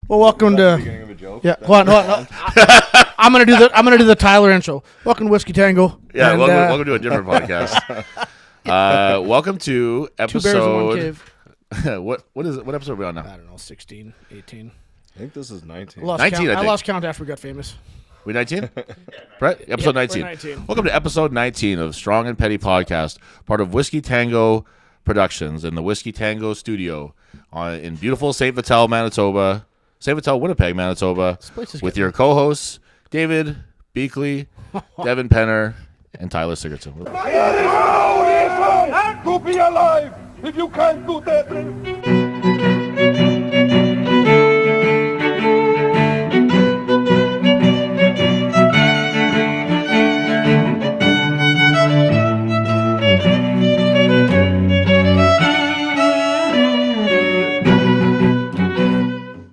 Well, welcome to. Beginning of a joke. Yeah, hold on. I'm gonna do the Tyler intro. Welcome to Whiskey Tango. Yeah, welcome to a different podcast. Welcome to episode. 2 bears in one cave. What is it? What episode are we on now? I don't know, 16, 18. I think this is 19. 19, I lost count after we got famous. We 19? Brett? Episode 19. We're 19. Welcome to episode 19 of Strong and Petty Podcast, part of Whiskey Tango Productions in the Whiskey Tango Studio in beautiful St. Vital, Manitoba. St. Vital, Winnipeg, Manitoba, with your co-hosts, David Beakley, Devin Penner, and Tyler Sigurdsson. And to be alive if you can't do that.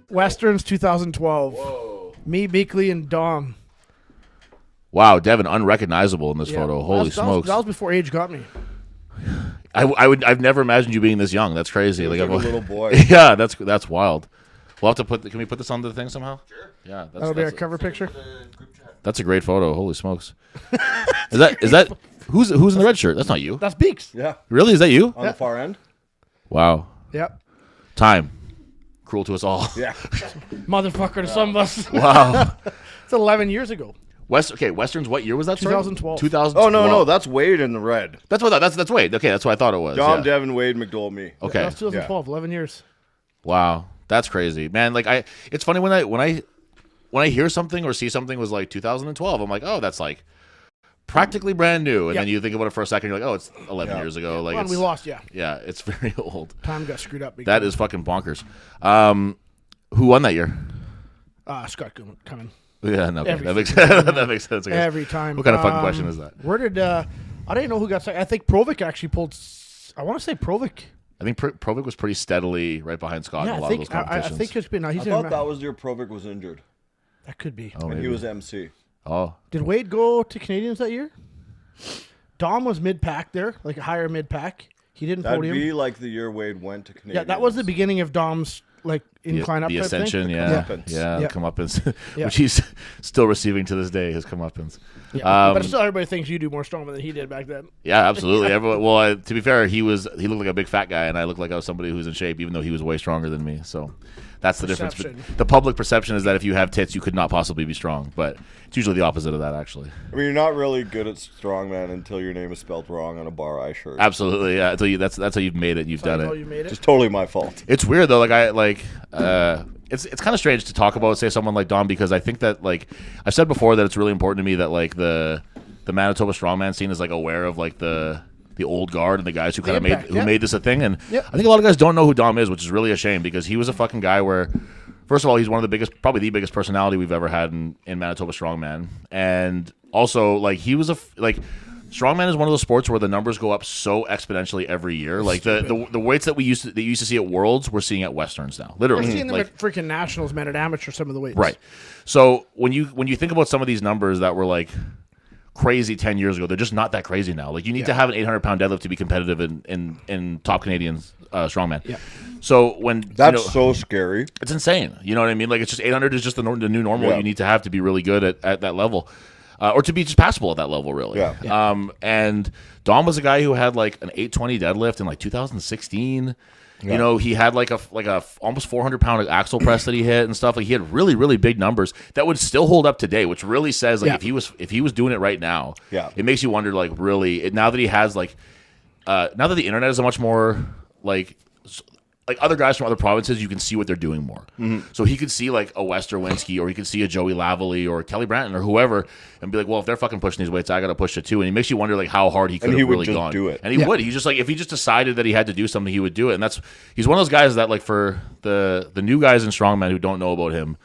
Westerns 2012. Whoa. Me, Beakley, and Dom. Wow, Devin, unrecognizable in this photo. Holy smokes! That was before age got me. I've never imagined you being this young. That's crazy. Like a little boy. Yeah, that's wild. We'll have to can we put this on the thing somehow? Sure. Yeah, That'll be our cover picture. That's a great photo. Holy smokes! is that who's in the red shirt? That's not you. That's Beaks. Yeah. Really? Is that you? On the far end? Wow. Yep. Time. Cruel to us all. Yeah. Motherfucker to some of us. Wow. It's 11 years ago. Westerns. What year was that? 2012. 2012. Oh no, that's Wade in the red. That's Wade. Okay, that's what I thought it was. Dom, yeah. Devin, Wade, McDowell, me. Okay. That was 2012. 11 years. Wow, that's crazy, man. Like it's funny when I hear something or see something was like 2012. I'm like, oh, that's like practically brand new, and then you think about it for a second, you're like, oh, it's 11 years ago. Like we lost. Yeah. Yeah, it's very old. Time got screwed up. That is fucking bonkers. Who won that year? Scott Cumming. Yeah, no, Every that makes sense. I guess. Every time. What kind of fucking question is that? Where did I didn't know who got signed. I think Provic actually pulled. I want to say Provic. I think Provic was pretty steadily right behind Scott in a lot of those competitions. I think it's been. I thought that was the year Provic was injured. That could be. Oh, and he was MC. Oh. Did Wade go to Canadians that year? Dom was mid-pack there, like a higher mid-pack. He didn't That'd podium. be like the year Wade went to Canadians. Yeah, that was the beginning of Dom's like incline up the type ascension, thing. yeah, Yeah. comeuppance, which he's still receiving to this day. His comeuppance. Yeah, but still, everybody thinks you do more strongman than he did back then. Yeah, absolutely. Everyone. Well, to be fair, he looked like a big fat guy, and I looked like I was somebody who's in shape, even though he was way stronger than me. So that's the difference. The public perception is that if you have tits, you could not possibly be strong, but it's usually the opposite of that, actually. I mean, you're not really good at strongman until your name is spelled wrong on a bar I shirt. Absolutely, yeah. Until that's how you've made it. You've done it. You made it. It's totally my fault. It's weird though. It's kind of strange to talk about, say, someone like Dom, because I think that, like, I've said before that it's really important to me that, like, the Manitoba strongman scene is, like, aware of, like, the old guard and the guys who kind of made this a thing. And I think a lot of guys don't know who Dom is, which is really a shame, because he was a fucking guy where, first of all, he's one of the biggest, probably the biggest personality we've ever had in Manitoba strongman. And also, like, he was strongman is one of those sports where the numbers go up so exponentially every year. Like the weights that you used to see at Worlds, we're seeing at Westerns now. Literally, we're seeing them at freaking nationals, man, at amateur. Some of the weights, right? So when you think about some of these numbers that were like crazy 10 years ago, they're just not that crazy now. Like you need to have an 800-pound deadlift to be competitive in top Canadian strongman. Yeah. So when that's so scary, it's insane. You know what I mean? Like it's just 800 is just the new normal you need to have to be really good at that level. Or to be just passable at that level, really. Yeah. And Dom was a guy who had like an 820 deadlift in like 2016. Yeah. You know, he had like a almost 400-pound axle press that he hit and stuff. Like he had really, really big numbers that would still hold up today, which really says like if he was doing it right now, it makes you wonder like really now that he has like now that the internet is a much more like other guys from other provinces, you can see what they're doing more. Mm-hmm. So he could see like a Westerwinski, or he could see a Joey Lavalley or Kelly Branton or whoever, and be like, well, if they're fucking pushing these weights, I got to push it too. And it makes you wonder like how hard he could have really gone. Do it. And he would. He's just like, if he just decided that he had to do something, he would do it. And he's one of those guys that like for the new guys in strongman who don't know about him,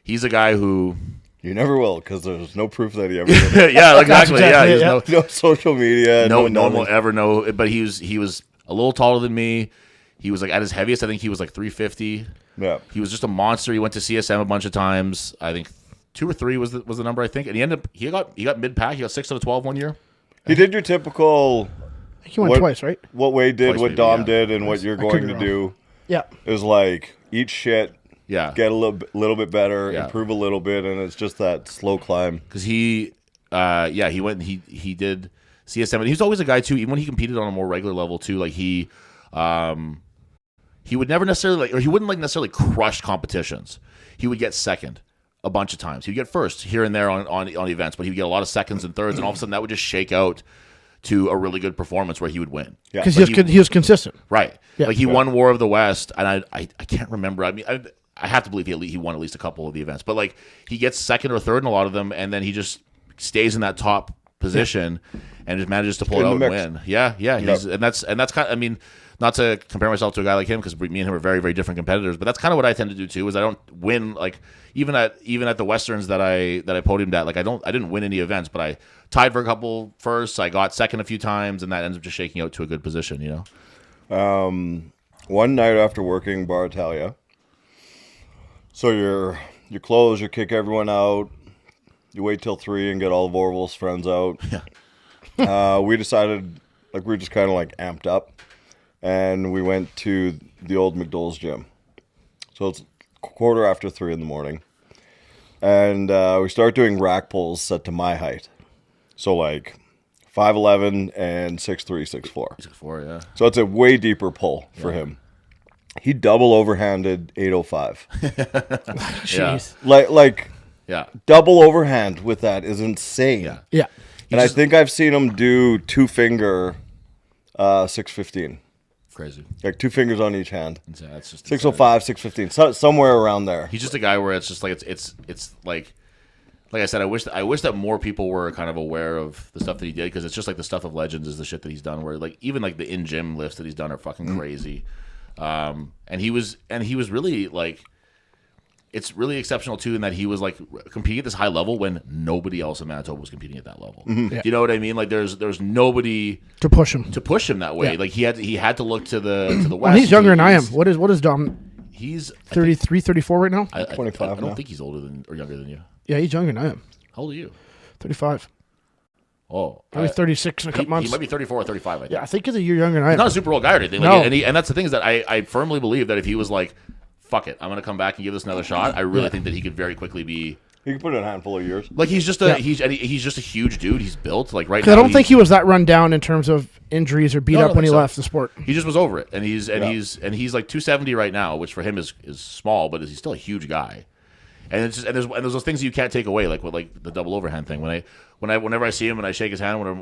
he's a guy who. You never will, because there's no proof that he ever did it. Yeah, exactly. Yeah, no social media. No one will ever know. But he was a little taller than me. He was like at his heaviest, I think he was like 350. Yeah. He was just a monster. He went to CSM a bunch of times. I think 2 or 3 was the number, I think. And he got mid-pack. He got 6 out of 12 one year. He did your typical He went twice, right? What Wade did, Twice what maybe, Dom did, and what you're going to wrong. do. Yeah. Is like eat shit, Yeah. get a little bit better, Yeah. improve a little bit, and it's just that slow climb. Because he went and he did CSM. And he was always a guy too, even when he competed on a more regular level too. Like he would never necessarily he wouldn't necessarily crush competitions. He would get second a bunch of times. He would get first here and there on events, but he would get a lot of seconds and thirds, and all of a sudden that would just shake out to a really good performance where he would win. Yeah. Because he was consistent. Right. Yeah. Like he won War of the West, and I can't remember. I mean, I have to believe he won at least a couple of the events, but like he gets second or third in a lot of them, and then he just stays in that top position and just manages to pull it out and win. Yeah. And that's kind of, I mean, not to compare myself to a guy like him, because me and him are very, very different competitors, but that's kind of what I tend to do too. Is I don't win, like even at the Westerns that I podiumed at, like I didn't win any events, but I tied for a couple firsts. I got second a few times, and that ends up just shaking out to a good position. You know. One night after working Bar Italia, so you close, you kick everyone out, you wait till 3 and get all of Orville's friends out. Yeah. We decided, like, we were just kind of like amped up, and we went to the old McDowell's gym. So it's 3:15 in the morning, and we start doing rack pulls set to my height. So like 5'11" and 6'3", 6'4". 6'4", yeah. So it's a way deeper pull for him. He double overhanded 805. Jeez. Like Yeah. double overhand with that is insane. Yeah. Yeah. And I think I've seen him do 2-finger 615. Crazy. Like 2 fingers on each hand. Yeah, it's just 605, 615. Somewhere around there. He's just a guy where it's just like it's like I said, I wish that more people were kind of aware of the stuff that he did, because it's just like the stuff of legends is the shit that he's done, where like even like the in gym lifts that he's done are fucking crazy. And he was really like, it's really exceptional too in that he was like competing at this high level when nobody else in Manitoba was competing at that level. Yeah. You know what I mean? Like there's nobody To push him. that way. Yeah. Like he had to look to the west. Well, he's younger than I am. What is Dom? He's 33, 34 right now? 25 I don't now. think he's older than or younger than you. Yeah, he's younger than I am. How old are you? 35. Oh, Probably 36 in a couple he months. might be 34 or 35. I think. Yeah, I think he's a year younger than I am. Not a super old guy or anything. Like, No. and that's the thing, is that I firmly believe that if he was like, fuck it, I'm going to come back and give this another shot, I really think that he could very quickly be. He could put in a handful of years. Like he's just he's just a huge dude. He's built like right now. I don't think he was that run down in terms of injuries or beat No, I up don't when he think so. left the sport. He just was over it, and he's like 270 right now, which for him is small, but he's still a huge guy. And it's just, and there's those things you can't take away, like with like the double overhand thing. Whenever I see him and I shake his hand, or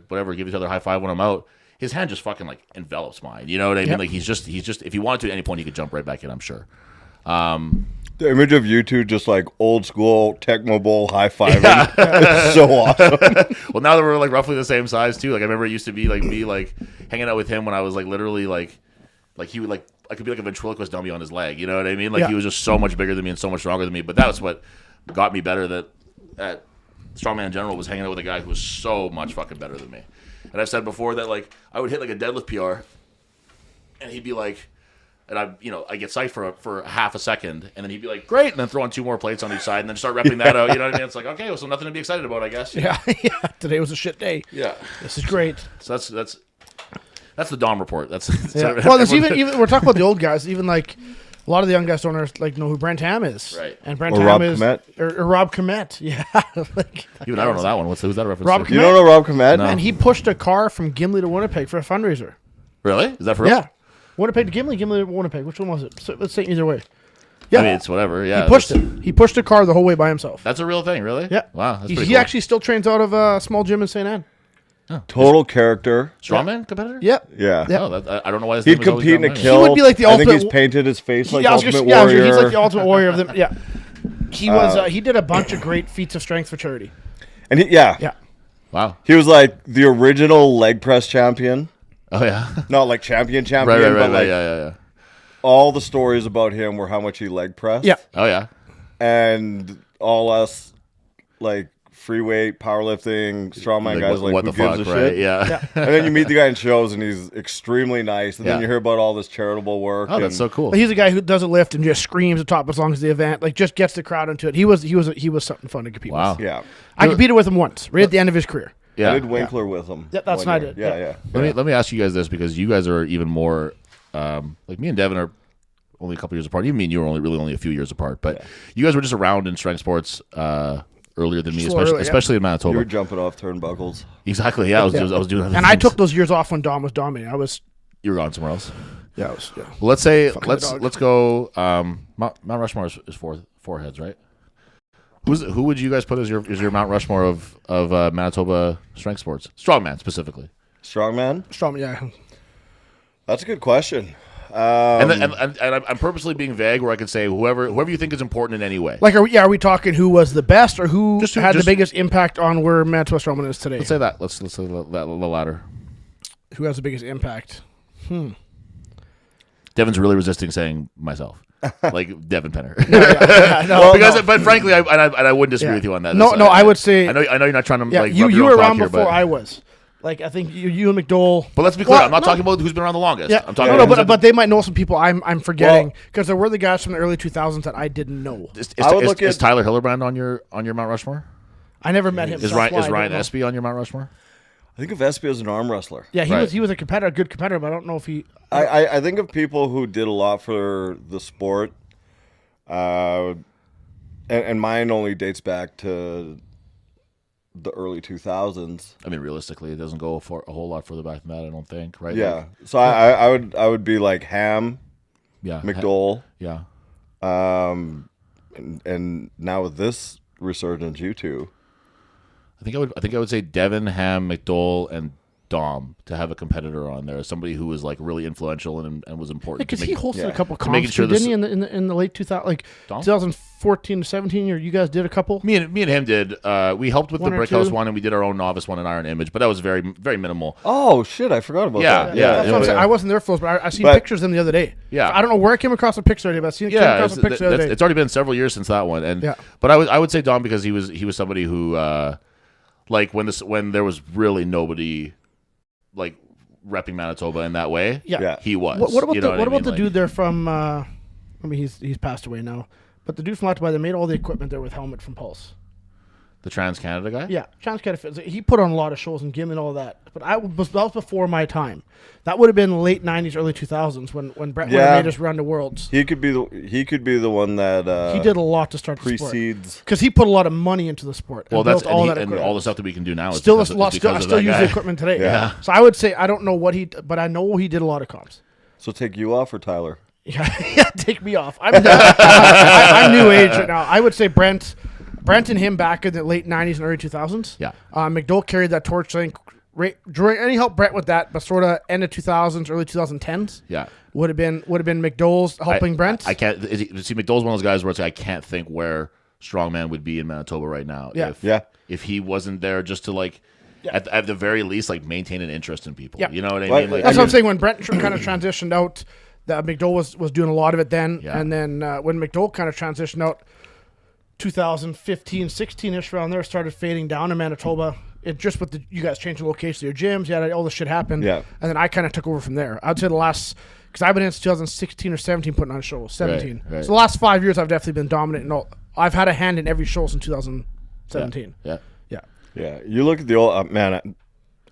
whatever, give each other a high five when I'm out, his hand just fucking like envelops mine. You know what I mean? Yep. Like he's just if he wanted to at any point he could jump right back in, I'm sure. The image of you two just like old school Tecmo Bowl high fiving is so awesome. Well, now that we're like roughly the same size too, like I remember it used to be like me like hanging out with him when I was like literally like he would like I could be like a ventriloquist dummy on his leg. You know what I mean? Like Yeah. he was just so much bigger than me and so much stronger than me. But that was what got me better. That at Strongman in general was hanging out with a guy who was so much fucking better than me. And I've said before that like I would hit like a deadlift PR, and he'd be like. And I get psyched for half a second, and then he'd be like, "Great!" and then throw on 2 more plates on each side, and then start repping that out. You know what I mean? It's like, okay, well, so nothing to be excited about, I guess. Yeah, yeah. Today was a shit day. Yeah. This is great. So that's the Dom report. That's Yeah. Well, there's even we're talking about the old guys. Even like a lot of the young guys don't know who Brent Ham is. Right. And Brent Or Ham Rob is Komet. or Rob Komet. Yeah. Like, even I don't know that one. Who's that a reference Rob to? You don't know Rob Komet? No. and he pushed a car from Gimli to Winnipeg for a fundraiser. Really? Is that for real? Yeah. Winnipeg to Gimli, Gimli to Winnipeg. Which one was it? So, let's say either way. Yeah. I mean, it's whatever. Yeah. He pushed it. He pushed a car the whole way by himself. That's a real thing, really? Yeah. Wow. That's He pretty cool. actually still trains out of a small gym in St. Anne. Total character. Strongman competitor? Yep. Yeah. Yeah. Oh, I don't know why his He'd name was always compete in a Strongman. kill. He would be like the I think ultimate- he's painted his face like Yeah, I was Ultimate gonna- yeah, Warrior. he's like the ultimate warrior of them. Yeah. He was. He did a bunch of great feats of strength for charity. And Yeah. Wow. he was like the original leg press champion. Oh, yeah. Not like champion, right. but like Yeah. all the stories about him were how much he leg pressed. Yeah. Oh, yeah. And all us like free weight, powerlifting, strongman guys like what who the gives fuck, a right? shit. Yeah. And then you meet the guy in shows and he's extremely nice. And then Yeah. you hear about all this charitable work. Oh, that's and so cool. But he's a guy who doesn't lift and just screams at top as long as the event like just gets the crowd into it. He was something fun to compete Wow. with. Yeah. I competed with him once, right at the end of his career. Yeah. I did Winkler with him. Yeah, that's one what I year. did. Yeah, Yeah. yeah. Let me ask you guys this, because you guys are even more like me and Devin are only a couple years apart. Even me and you were only a few years apart. But you guys were just around in strength sports earlier than me, especially in Manitoba. You were jumping off turnbuckles. Exactly. Yeah, I was doing that. And I took those years off when Dom was dominating. You were gone somewhere else. Yeah, I was. Yeah. Well, let's go. Mount Rushmore is four heads, right? Who would you guys put as your Mount Rushmore of Manitoba strength sports? Strongman specifically. Strongman? Strongman, yeah. That's a good question. And I'm purposely being vague, where I could say whoever you think is important in any way. Like, are we talking who was the best, or who had the biggest impact on where Manitoba Strongman is today? Let's say that. Let's say the latter. Who has the biggest impact? Devin's really resisting saying myself, like Devin Penner. But frankly, I wouldn't disagree with you on that. I would say. I know you're not trying to. Yeah, you were around before I was. Like, I think you and McDole. But let's be clear. I'm not talking about who's been around the longest. Yeah, I'm talking but they might know some people I'm forgetting, because there were the guys from the early 2000s that I didn't know. Is Tyler Hillerbrand on your Mount Rushmore? I never met him. Is Ryan Espy on your Mount Rushmore? I think of Espy as an arm wrestler. Yeah, he was a good competitor, but I don't know if he. I think of people who did a lot for the sport, and mine only dates back to the early 2000s. I mean, realistically, it doesn't go for a whole lot further back than that, I don't think, right? Yeah. So I would be like Ham, McDole. Yeah. And now with this resurgence, you two. I think I would say Devin, Ham, McDole, and Dom to have a competitor on there, somebody who was like really influential and was important. Because he hosted a couple comps, didn't he? In the late 2014 to 17, or you guys did a couple. Me and him did. We helped with the Brickhouse one, and we did our own novice one in Iron Image, but that was very very minimal. Oh shit, I forgot about that. Yeah. That's what I'm saying. I wasn't there for those, but I seen pictures of them the other day. Yeah, I don't know where I came across a picture today, but I seen it came across a picture the other day. It's already been several years since that one, and but I would say Dom, because he was somebody who like when there was really nobody like repping Manitoba in that way. Yeah. He was. What about the dude there from? I mean, he's passed away now, but the dude from Latvia that made all the equipment there with Helmet from Pulse. The Trans Canada guy? Yeah, Trans Canada. He put on a lot of shows and Gim and all that. But that was before my time. That would have been late '90s, early 2000s when Brett made us run the worlds. He could be the one that he did a lot to start the sport. Precedes, because he put a lot of money into the sport. Well, that's all the stuff that we can do now. I still use the equipment today. Yeah. So I would say I don't know what but I know he did a lot of comps. So take you off or Tyler? Yeah, take me off. I'm new age right now. I would say Brent and him back in the late 90s and early 2000s. Yeah. McDole carried that torch, I think, and he helped Brent with that, but sort of end of 2000s, early 2010s. Yeah. Would have been McDole's helping Brent. I can't see McDole's one of those guys where it's like, I can't think where Strongman would be in Manitoba right now. If he wasn't there just to like at the very least like maintain an interest in people. Yeah. You know what I mean? Like, that's what I'm saying. When Brent kind of transitioned out, that McDole was doing a lot of it then, and then when McDole kind of transitioned out, 2015, 16-ish around there, started fading down in Manitoba. It just with you guys changing locations of your gyms, all this shit happened. Yeah. And then I kind of took over from there. I'd say the last, because I've been in 2016 or 17 putting on shows, 17. Right. So the last 5 years I've definitely been dominant. I've had a hand in every show since 2017. Yeah. You look at the old man. I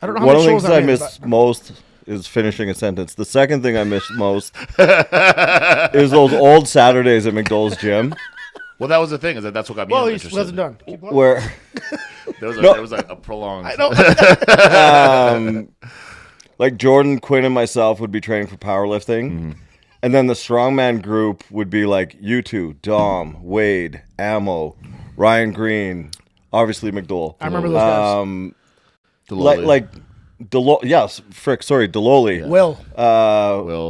don't know how one many of the shows things I miss most is finishing a sentence. The second thing I miss most is those old Saturdays at McDole's gym. Well, that was the thing, is that's what got me interested. He wasn't done. Where there was a prolonged. I know. Like Jordan, Quinn, and myself would be training for powerlifting, and then the strongman group would be like you two, Dom, Wade, Ammo, Ryan Green, obviously McDole. I remember those guys. Deloli. Yeah.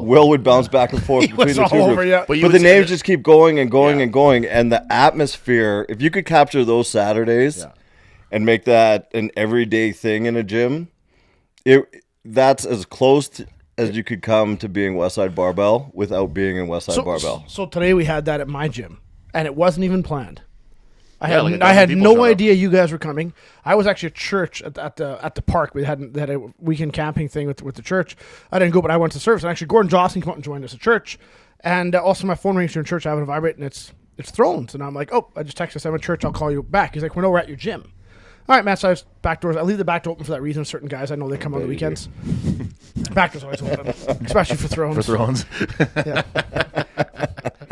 Will would bounce back and forth between the two groups. But the names just keep going and going and going, and the atmosphere. If you could capture those Saturdays and make that an everyday thing in a gym, that's as close as you could come to being Westside Barbell without being in Westside Barbell. So today we had that at my gym, and it wasn't even planned. I had no idea you guys were coming. I was actually at church at the park. We had a weekend camping thing with the church. I didn't go, but I went to service. And actually, Gordon Johnson came out and joined us at church. And also, my phone rings during church. I have it vibrate, and it's thrown. So now I'm like, I just texted us. I'm at church. I'll call you back. He's like, we're at your gym. All right, Matt. So I was back doors. I leave the back door open for that reason. Certain guys, I know they come on the weekends. Back door's always open, especially for thrones. For thrones. Yeah.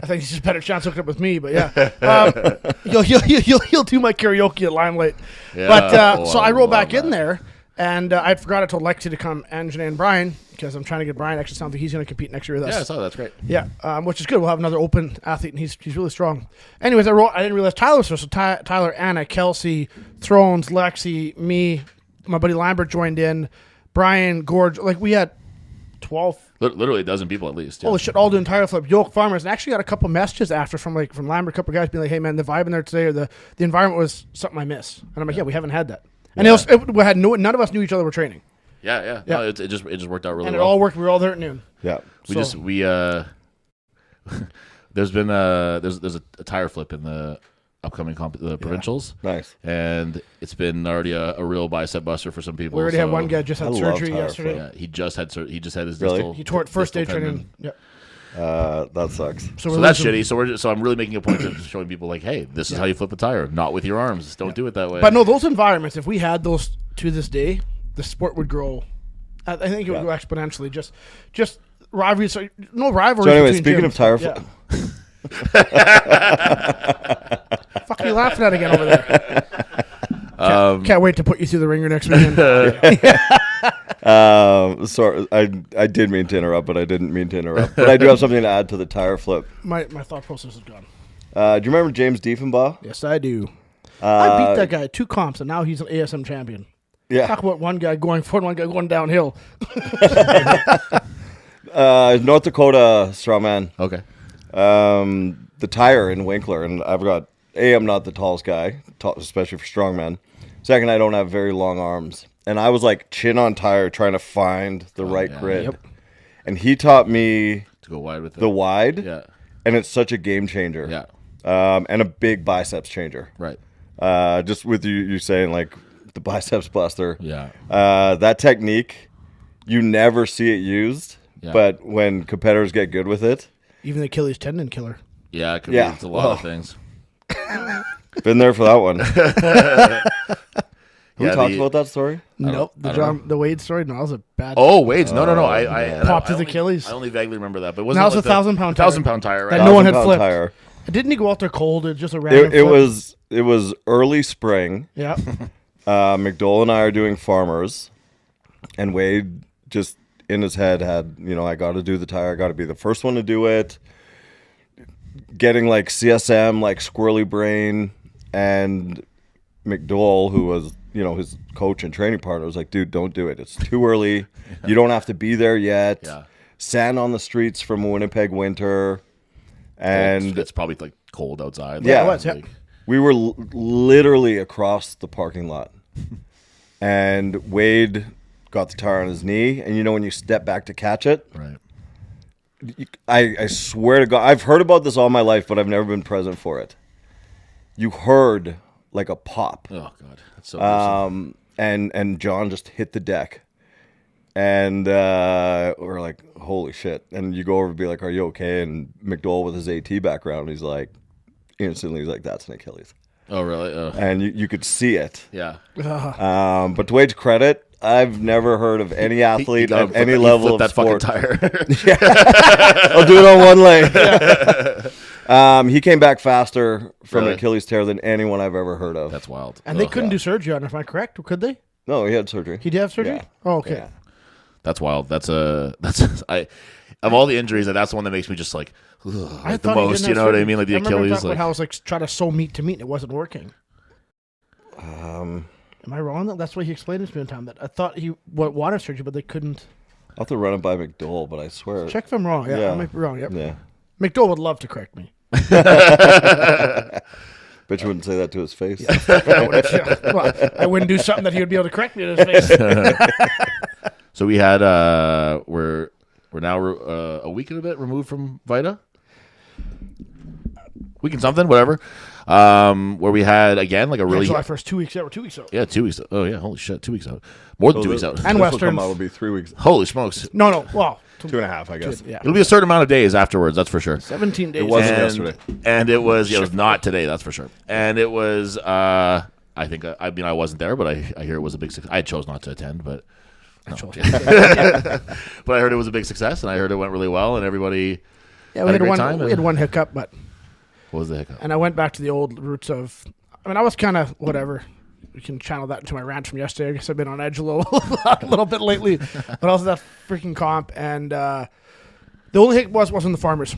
I think he's just better chance hooking up with me, but yeah. He'll do my karaoke at Limelight. Yeah. But so I rolled love back in that. there, and I forgot I told Lexi to come, and Janae and Brian, because I'm trying to get Brian. Actually, sounds like he's going to compete next year with us. Yeah, I saw that. That's great. Yeah, which is good. We'll have another open athlete, and he's really strong. Anyways, I didn't realize Tyler was there. So Tyler, Anna, Kelsey, Thrones, Lexi, me, my buddy Lambert joined in, Brian, Gorge. Like, we had 12. Literally a dozen people at least. Yeah. Holy shit, all doing tire flip, yoke farmers. And actually got a couple messages after from Lambert, a couple guys being like, hey man, the vibe in there today, or the environment was something I miss. And I'm like, yeah, we haven't had that. And none of us knew each other were training. Yeah. No, it just worked out really And well. it all worked. We were all there at noon. Yeah. There's been there's a tire flip in the upcoming provincials. Nice. And it's been already a real bicep buster for some people. We already had one guy just had I love surgery tire yesterday. Yeah, he just had his Really? distal. He tore it first day distal training. tendon. Yeah. That sucks. So that's shitty. So I'm really making a point of showing people like, hey, this is how you flip a tire, not with your arms. Don't do it that way. But no, those environments, if we had those to this day, the sport would grow. I think it would go exponentially. Just rivalries. No rivalries. So anyway, between speaking of gyms. tire Yeah. flip. Fuck are you laughing at again over there? Can't wait to put you through the ringer next weekend. Sorry, I did mean to interrupt, but I didn't mean to interrupt. But I do have something to add to the tire flip. My thought process is gone. Do you remember James Diefenbaugh? Yes, I do. I beat that guy at 2 comps, and now he's an ASM champion. Yeah. Talk about one guy going forward, one guy going downhill. North Dakota strongman. okay. The tire in Winkler, and I'm not the tallest guy, especially for strongman. Second, I don't have very long arms. And I was like chin on tire trying to find the right grid. Yep. And he taught me To go wide with it. the wide, Yeah. and it's such a game changer. Yeah. And a big biceps changer. Right. Just with you saying like the biceps buster. Yeah. That technique, you never see it used, Yeah. but when competitors get good with it, Even the Achilles tendon killer. Yeah. It could Yeah. be. It's a lot of things. been there for that one. Who Yeah, talked about that story? Nope. The Wade story? No, that was a bad. Oh, Wade's. No. I Popped his only- Achilles. I only vaguely remember that, but That wasn't was it like a 1,000-pound tire. 1,000-pound tire, right? That no one had 1,000-pound flipped. tire. Didn't he go out there cold? It just a random It flip? was early spring. Yeah. McDowell and I are doing farmers, and Wade just in his head had, I got to do the tire. I got to be the first one to do it. Getting like CSM, like squirrely brain, and McDowell, who was, his coach and training partner, was like, dude, don't do it. It's too early. You don't have to be there yet. Yeah. Sand on the streets from Winnipeg winter. And it's probably like cold outside. Yeah. it was, yeah. Like, we were literally across the parking lot. And Wade got the tire on his knee. And when you step back to catch it, right. I swear to God, I've heard about this all my life, but I've never been present for it. You heard like a pop. Oh God, that's so. gruesome. And John just hit the deck. And we're like, holy shit. And you go over and be like, are you okay? And McDowell with his AT background, he's like, that's an Achilles. Oh really? And you could see it. Yeah. But to Wade's credit, I've never heard of any athlete got at any level of that sport. fucking tire. I'll do it on one leg. He came back faster from Really? an Achilles tear than anyone I've ever heard of. That's wild. And they Ugh. couldn't do surgery on it, am I correct? Or could they? No, he had surgery. He did have surgery? Yeah. Oh, okay. Yeah. That's wild. That's of all the injuries, that's the one that makes me just like the thought he most. didn't You know have what I surgery. mean? Like the I remember Achilles. talking about how I was like trying to sew meat to meat and it wasn't working. Am I wrong? That's what he explained it to me one time. That I thought he wanted surgery, but they couldn't. I'll have to run it by McDowell, but I swear. Check if I'm wrong. Yeah, Yeah. I might be wrong. Yep. Yeah. McDowell would love to correct me. Bet you wouldn't say that to his face. Well, I wouldn't do something that he would be able to correct me in his face. So we had we're now a week and a bit removed from Vita. Week and something, whatever. Where we had again like a really July 1st, 2 weeks out. We're 2 weeks out. yeah 2 weeks. Oh yeah, holy shit, 2 weeks out. More than 2 weeks out. And This will Westerns. come out, it'll be 3 weeks. Holy smokes, No. Well, 2.5, I guess. yeah. it'll be a certain amount of days afterwards. That's for sure. 17 days. It wasn't And- yesterday. And it was it was not today, that's for sure. And it was I think I wasn't there, but I hear it was a big success. I chose not to attend, but Actually. But I heard it was a big success, and I heard it went really well, and everybody Yeah, we had one hiccup, but what was the hiccup? and I went back to the old roots of. I mean, I was kind of whatever. We can channel that into my rant from yesterday. I guess I've been on edge a little bit lately, but also that freaking comp. And the only hiccup wasn't the farmers.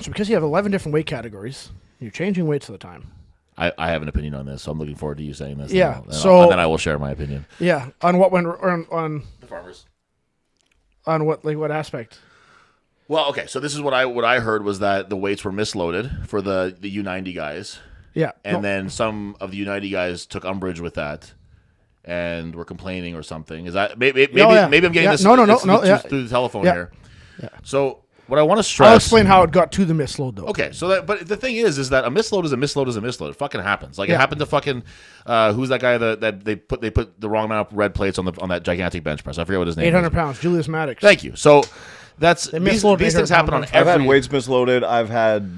So because you have 11 different weight categories, you're changing weights all the time. I have an opinion on this, so I'm looking forward to you saying this. Yeah, and then I will share my opinion. Yeah, on what went on The farmers. On what aspect? Well, okay, so this is what I heard was that the weights were misloaded for the U90 guys. Yeah, And then some of the U90 guys took umbrage with that and were complaining or something. Is that maybe I'm getting this through the telephone here. Yeah. So what I want to stress. I'll explain how it got to the misload though. Okay, so but the thing is that a misload is a misload is a misload. It fucking happens. Like it happened to fucking who's that guy that they put the wrong amount of red plates on that gigantic bench press. I forget what his name 800 is. pounds, Julius Maddox. Thank you. So these things happen on every. I've had weights misloaded. I've had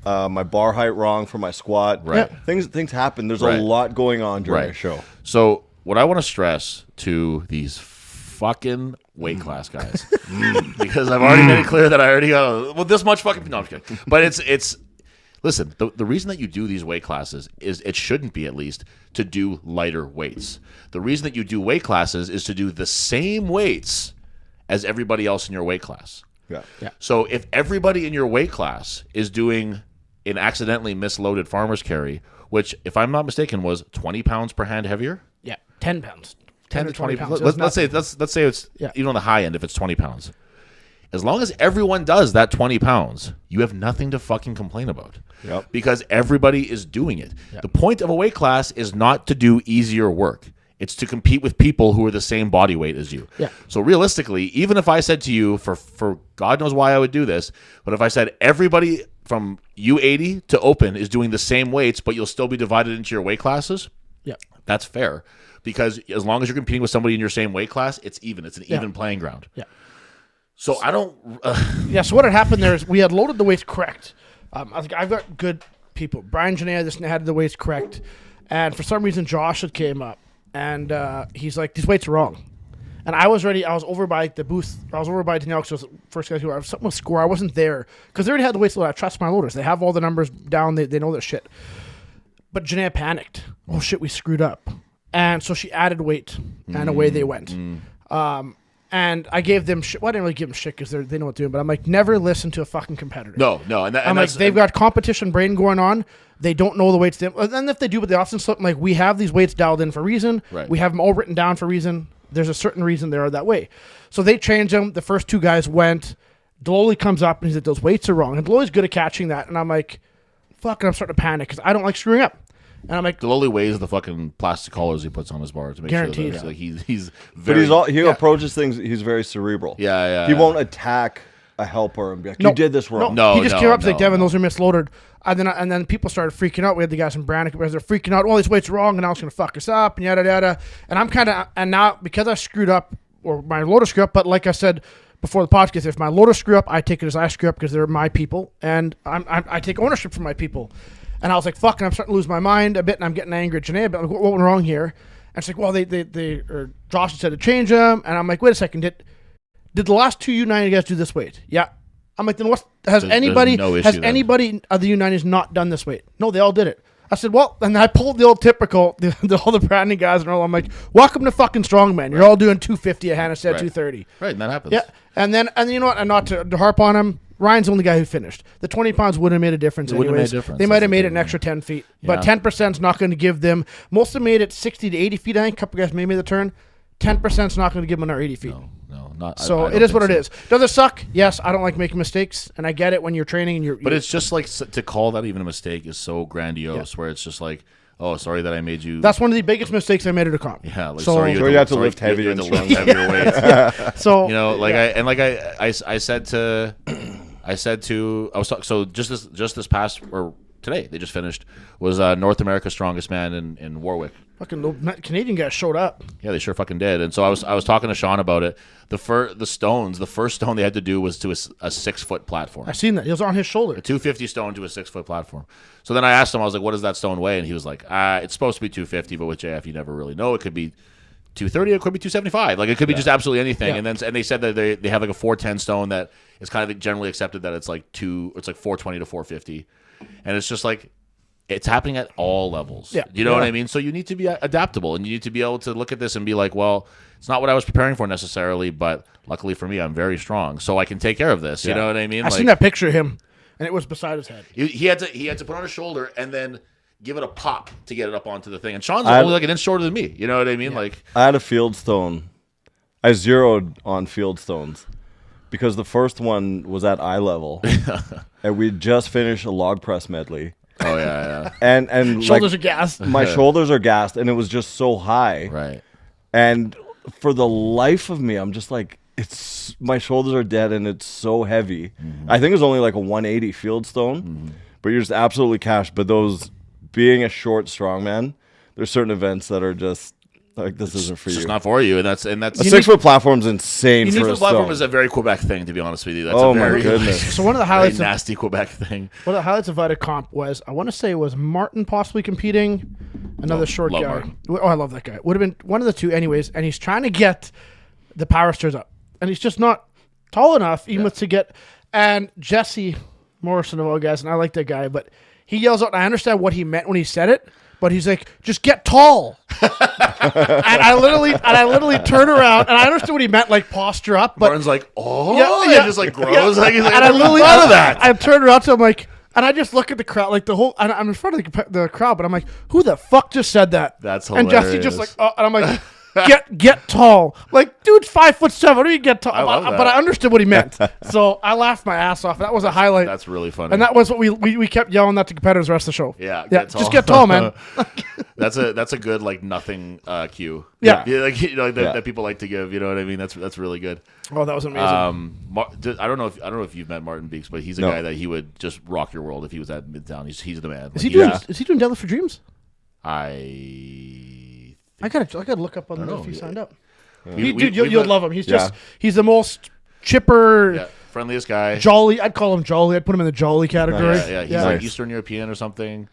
my bar height wrong for my squat. Right. Yeah. Things happen. There's a lot going on during a show. So what I want to stress to these fucking weight class guys, because I've already made it clear that I already got this much fucking. No, I'm just kidding. But it's listen. The reason that you do these weight classes is it shouldn't be at least to do lighter weights. The reason that you do weight classes is to do the same weights as everybody else in your weight class. Yeah. So if everybody in your weight class is doing an accidentally misloaded farmer's carry, which, if I'm not mistaken, was 20 pounds per hand heavier. Yeah, 10 pounds. 10 to 20 pounds. Let's Let's say it's even on the high end if it's 20 pounds. As long as everyone does that 20 pounds, you have nothing to fucking complain about. Yep. Because everybody is doing it. Yep. The point of a weight class is not to do easier work. It's to compete with people who are the same body weight as you. Yeah. So realistically, even if I said to you, for God knows why I would do this, but if I said everybody from U80 to open is doing the same weights, but you'll still be divided into your weight classes, that's fair. Because as long as you're competing with somebody in your same weight class, it's even. It's an even playing ground. Yeah. So I don't... So what had happened there is we had loaded the weights correct. I've got good people. Brian Janae just had the weights correct. And for some reason, Josh had came up. And he's like, these weights are wrong. And I was ready. I was over by the booth. I was over by Danielle because I was the first guy who I was something with score. I wasn't there because they already had the weights loaded. I trust my loaders. They have all the numbers down. They know their shit. But Janae panicked. Oh, shit, we screwed up. And so she added weight, and away they went. And I gave them shit. Well, I didn't really give them shit because they know what they're doing. But I'm like, never listen to a fucking competitor. No. I'm like, they've got competition brain going on. They don't know the weights. And if they do, but they often slip. Like, we have these weights dialed in for a reason. Right. We have them all written down for a reason. There's a certain reason they are that way. So they changed them. The first two guys went. Deloli comes up and he's like, those weights are wrong. And Deloli's good at catching that. And I'm like, fuck, and I'm starting to panic because I don't like screwing up. And I'm like, Deloli weighs the fucking plastic collars he puts on his bar to make guaranteed. sure that he's very... But he approaches things, he's very cerebral. Yeah. He won't attack a helper and be like, you did this wrong. No, he just came up and said, Devin, those are misloaded. And then people started freaking out. We had the guys from Brannick because they're freaking out. All these weights are wrong, and now it's going to fuck us up, and yada, yada. And I'm kind of, and now because I screwed up, or my loader screwed up, but like I said before the podcast, if my loader screw up, I take it as I screw up because they're my people, and I take ownership for my people. And I was like, fuck, and I'm starting to lose my mind a bit, and I'm getting angry at Janae, but like, what went wrong here? And it's like, well, Josh said to change them, and I'm like, wait a second, did the last two U90 guys do this weight? Yeah. I'm like, then has anybody of the U90s not done this weight? No, they all did it. I said, well, and I pulled the old typical, all the branding guys and all. I'm like, welcome to fucking Strongman. You're all doing 250 a hand instead of 230. Right, and that happens. Yeah, and you know what? And not to harp on him, Ryan's the only guy who finished. The 20 pounds wouldn't have made a difference anyways. They might have made it an extra 10 feet. But 10% is not going to give them, most of them made it 60 to 80 feet, I think. A couple guys maybe made the turn. 10% is not going to give them another 80 feet. No, not. So it is what it is. Does it suck? Yes, I don't like making mistakes, and I get it when you're training and you're. But it's just like to call that even a mistake is so grandiose, where it's just like, oh, sorry that I made you. That's one of the biggest mistakes I made at a comp. Yeah, like so you have to lift heavier and heavier weights. So I said to just this past or today they just finished was North America's Strongest Man in Warwick. Fucking Canadian guys showed up. Yeah, they sure fucking did. And so I was talking to Sean about it. The first stone they had to do was to a 6-foot platform. I seen that. It was on his shoulder. A 250 stone to a 6-foot platform. So then I asked him, I was like, what does that stone weigh? And he was like, it's supposed to be 250, but with JF you never really know. It could be 230. It could be 275. Like it could be just absolutely anything. Yeah. And they said that they have like a 410 stone that is kind of generally accepted that it's like 420 to 450, and it's just like it's happening at all levels. Yeah. You know what I mean? So you need to be adaptable, and you need to be able to look at this and be like, well, it's not what I was preparing for necessarily, but luckily for me, I'm very strong, so I can take care of this. You know what I mean? I seen that picture of him, and it was beside his head. He had to put on his shoulder and then give it a pop to get it up onto the thing. And Sean's only like an inch shorter than me. You know what I mean? Yeah. Like I had a field stone. I zeroed on field stones because the first one was at eye level, and we just finished a log press medley. Oh yeah. And shoulders are gassed. My shoulders are gassed, and it was just so high. Right. And for the life of me, I'm just like, my shoulders are dead, and it's so heavy. Mm-hmm. I think it was only like a 180 field stone, but you're just absolutely cashed. But those, being a short strongman, there's certain events that are just like, this isn't for you. It's not for you, and that's a 6-foot platform's insane. 6-foot platform is a very Quebec thing, to be honest with you. That's my goodness. So one of the highlights, nasty Quebec thing. One of the highlights of Vita Comp was, I want to say it was Martin possibly competing, another short guy. Martin. Oh, I love that guy. Would have been one of the two, anyways. And he's trying to get the power stairs up, and he's just not tall enough, even to get. And Jesse Morrison of all guys, and I like that guy, but he yells out, and I understand what he meant when he said it. But he's like, just get tall. and I literally turn around, and I understood what he meant, like posture up. But Martin's like, it just like grows. Like, he's like, and I literally thought of that. I turned around to him like, and I just look at the crowd, like the whole. And I'm in front of the crowd, but I'm like, who the fuck just said that? That's hilarious. And Jesse just like, and I'm like, get tall. Like, dude's 5'7". What do you get tall? But I understood what he meant, so I laughed my ass off. That was a highlight. That's really funny. And that was what we kept yelling that to competitors the rest of the show. Yeah, just get tall, man. That's a good like nothing cue. Yeah, like that people like to give. You know what I mean? That's really good. Oh, that was amazing. I don't know if you've met Martin Beeks, but he's a guy that he would just rock your world if he was at Midtown. He's the man. Is he doing Deadlift for Dreams? I gotta look up on if he signed up. Yeah. You'll love him. He's the most chipper, friendliest guy. Jolly. I'd call him jolly. I'd put him in the jolly category. He's like Eastern European or something.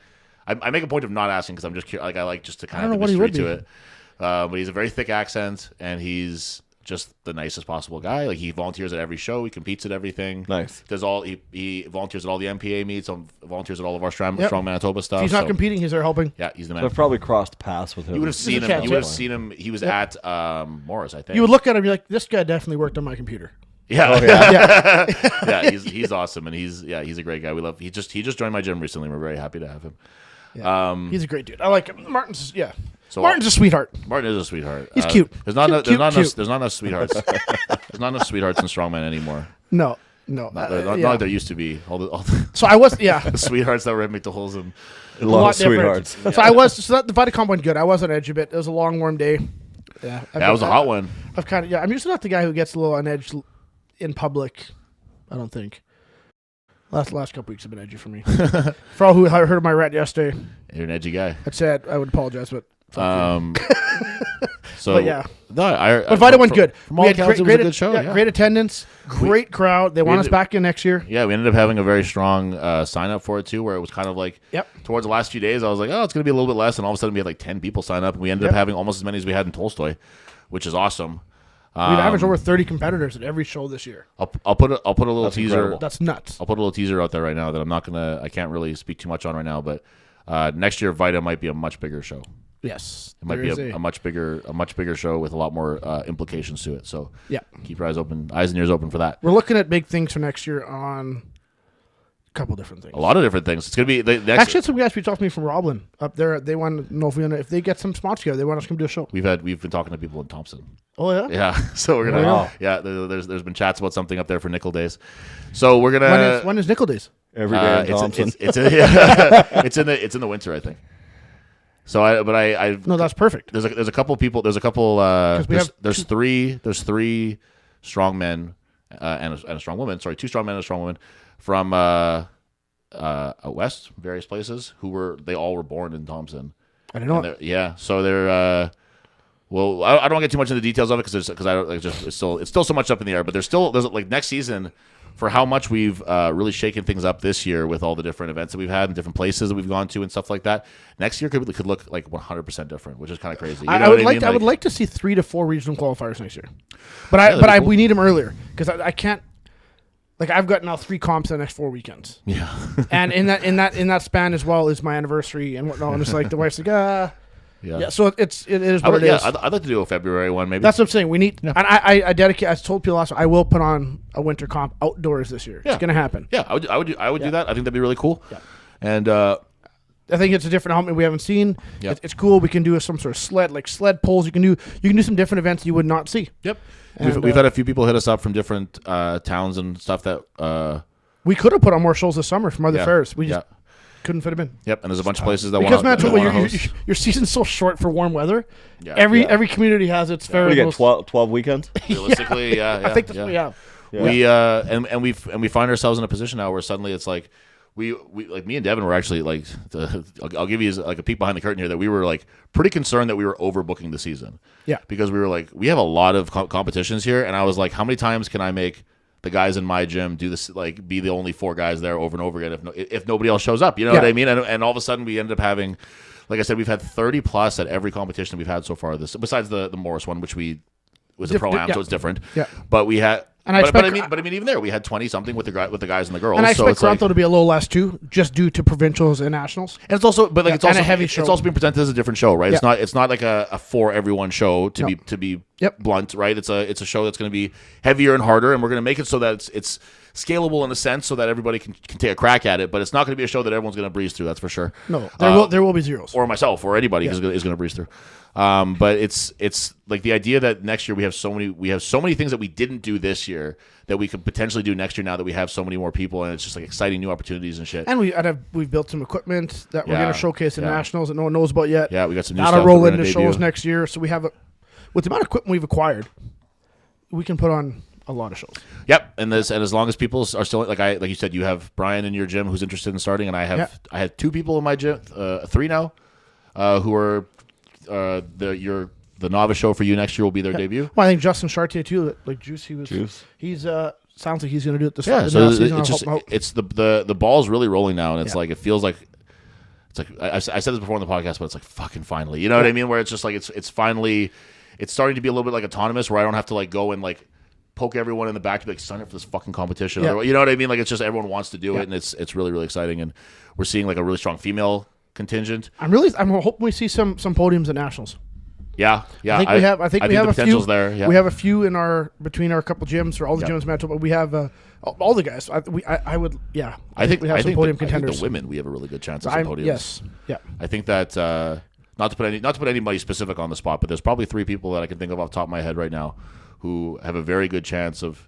I make a point of not asking because I'm just curious. Like I like just to kind of the mystery to it. But he's a very thick accent, and he's just the nicest possible guy. Like he volunteers at every show, he competes at everything. Nice. He volunteers at all the MPA meets, volunteers at all of our Strong Manitoba stuff. If he's not competing, he's there helping. Yeah, he's the man. I've probably crossed paths with him. You would have seen him. You would have seen him. He was at Morris, I think. You would look at him and be like, this guy definitely worked on my computer. Yeah. Yeah, he's awesome, and he's a great guy. We love. He just joined my gym recently. We're very happy to have him. Yeah. He's a great dude. I like him. Martin's a sweetheart. Martin is a sweetheart. He's cute. There's not enough sweethearts. There's not enough sweethearts in Strongman anymore. No. Not like there used to be. All the so I was the sweethearts that were at McDowell's and a lot of sweethearts. Yeah. So the Vita Comp went good. I was on edge a bit. It was a long warm day. Yeah, that was a hot one. I'm usually not the guy who gets a little on edge in public. I don't think. Last couple weeks have been edgy for me. For all who heard my rant yesterday, you're an edgy guy. I'd say I would apologize, but so but yeah, but Vita went good. We had great, a good show. Great attendance, great crowd. They want us back in next year. Yeah, we ended up having a very strong sign up for it too, where it was kind of like towards the last few days, I was like, oh, it's going to be a little bit less, and all of a sudden we had like 10 people sign up, and we ended up having almost as many as we had in Tolstoy, which is awesome. We've averaged over 30 competitors at every show this year. I'll put a little teaser. Incredible. That's nuts. I'll put a little teaser out there right now that I can't really speak too much on right now, but next year Vita might be a much bigger show. Yes, it might be a much bigger show with a lot more implications to it. So keep your eyes and ears open for that. We're looking at big things for next year on a couple different things. A lot of different things. It's gonna be actually some guys reached out to me from Roblin up there. They want to know if they get some spots together. They want us to come do a show. We've been talking to people in Thompson. Oh yeah, yeah. So we're gonna there's been chats about something up there for Nickel Days. So we're gonna when is Nickel Days? Every day in Thompson. It's in the winter, I think. So no, that's perfect. There's a couple people. There's three strong men and a strong woman. Sorry, 2 strong men and a strong woman from out west, various places they all were born in Thompson. I didn't know. Yeah, so they're well, I don't want to get too much into the details of it because it's still so much up in the air. But there's like next season for how much we've really shaken things up this year with all the different events that we've had and different places that we've gone to and stuff like that. Next year could look like 100% different, which is kind of crazy. You know I would like to see 3 to 4 regional qualifiers next year, but we need them earlier because I can't. Like I've got now 3 comps the next 4 weekends. Yeah, and in that span as well is my anniversary and whatnot. And it's like the wife's like Yeah, so it is what it is. I'd like to do a February one, maybe. That's what I'm saying. We need, and I dedicate. I told people last time I will put on a winter comp outdoors this year. Yeah. It's gonna happen. Yeah, I would do that. I think that'd be really cool. Yeah. And I think it's a different helmet we haven't seen. Yeah. It's cool. We can do some sort of sled poles. You can do some different events you would not see. Yep. And, we've had a few people hit us up from different towns and stuff that we could have put on more shows this summer from other fairs. We just couldn't fit them in. Yep, and there's a bunch of places that want to your season's so short for warm weather. Yeah. Every community has its fair. We get 12 weekends. Realistically, I think that's what we have. Yeah. We find ourselves in a position now where suddenly it's like we like me and Devin were actually like I'll give you like a peek behind the curtain here that we were like pretty concerned that we were overbooking the season. Yeah, because we were like we have a lot of competitions here, and I was like, how many times can I make the guys in my gym do this, like be the only 4 guys there over and over again if nobody else shows up, you know what I mean? And all of a sudden we ended up having, like I said, we've had 30 plus at every competition we've had so far. This besides the Morris one, which was a pro-am, so it's different. Yeah, but we had. But I mean, even there, we had 20 something with the guys and the girls. And I expect Toronto to be a little less too, just due to provincials and nationals. And it's also, but it's also a heavy show. It's also being presented as a different show, right? Yeah. It's not like a for everyone show to be blunt, right? It's a show that's going to be heavier and harder, and we're going to make it so that it's scalable in a sense, so that everybody can take a crack at it. But it's not going to be a show that everyone's going to breeze through. That's for sure. No, there will be zeros, or myself, or anybody is going to breeze through. But it's like the idea that next year we have so many things that we didn't do this year that we could potentially do next year now that we have so many more people, and it's just like exciting new opportunities and shit. And we've built some equipment that we're going to showcase in nationals that no one knows about yet. Yeah, we got some new that'll stuff roll into shows next year. So we have with the amount of equipment we've acquired, we can put on a lot of shows. Yep, and as long as people are still like you said, you have Brian in your gym who's interested in starting, and I have 2 people in my gym, 3 now, who are the novice show for you next year will be their debut. Well, I think Justin Chartier too. Like Juice, he's sounds like he's going to do it this. Yeah, so it's the ball's really rolling now, and it's like it feels like it's like I said this before on the podcast, but it's like fucking finally, you know what I mean? Where it's just like it's finally starting to be a little bit like autonomous, where I don't have to like go and like poke everyone in the back to be like sign up for this fucking competition. Yeah. You know what I mean? Like it's just everyone wants to do it, and it's really really exciting, and we're seeing like a really strong female contingent. I'm hoping we see some podiums at nationals. Yeah. I think we have the a few there. Yeah. We have a few in between our couple gyms, or all the gyms in Manitoba. We have all the guys. I think we have some podium contenders. I think the women, we have a really good chance of some podiums. Yes. Yeah. I think that not to put anybody specific on the spot, but there's probably 3 people that I can think of off the top of my head right now who have a very good chance of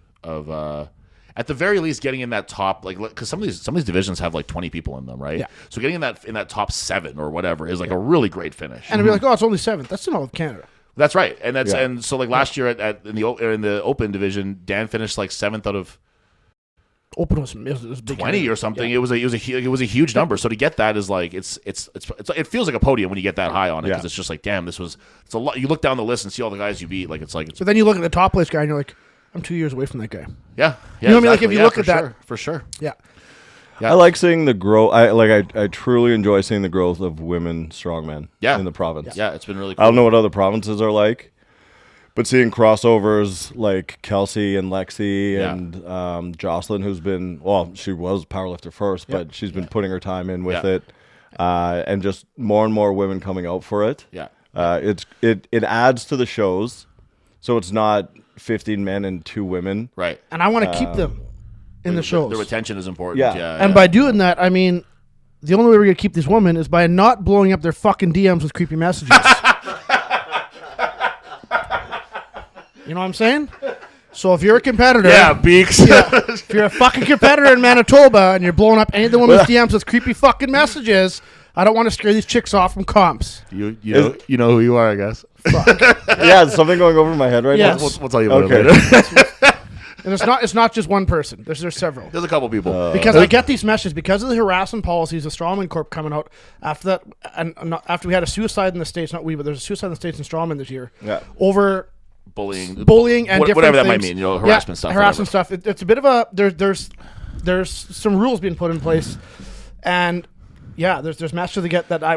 at the very least getting in that top, like, because some of these divisions have like 20 people in them, right? Yeah. So getting in that top 7 or whatever is like a really great finish. And to be like, oh, it's only 7th. That's in all of Canada. That's right, and and so like last year in the open division, Dan finished like 7th out of open was big 20 or something. Yeah. It was a huge number. So to get that is like it feels like a podium when you get that high on it, because it's just like, damn, it's a lot. You look down the list and see all the guys you beat, like it's like. But then you look at the top place guy and you're like, I'm 2 years away from that guy. Yeah, you know what I mean? Like if you look at that, for sure. Yeah. I like seeing the growth. I truly enjoy seeing the growth of women strongmen in the province. Yeah, it's been really cool. I don't know what other provinces are like, but seeing crossovers like Kelsey and Lexi and Jocelyn, who's been, she was powerlifter first, but she's been putting her time in with it, and just more and more women coming out for it. Yeah, it adds to the shows, so it's not 15 men and 2 women. Right. And I want to keep them in the shows. The retention is important. Yeah. And by doing that, I mean, the only way we're going to keep these women is by not blowing up their fucking DMs with creepy messages. You know what I'm saying? So if you're a competitor... Yeah, Beaks. If you're a fucking competitor in Manitoba and you're blowing up any of the women's DMs with creepy fucking messages, I don't want to scare these chicks off from comps. You know who you are, I guess. Fuck. Yeah, is something going over my head right now? We'll tell you about it later. And it's not just one person. There's several. There's a couple people. Because I get these messages because of the harassment policies of Strongman Corp coming out after that, and after we had a suicide in the States, not we, but there's a suicide in the States in Strongman this year. Yeah. Over bullying and different whatever that might things. mean, harassment stuff. Harassment stuff. It's a bit of a there's some rules being put in place, and there's matches to the get that I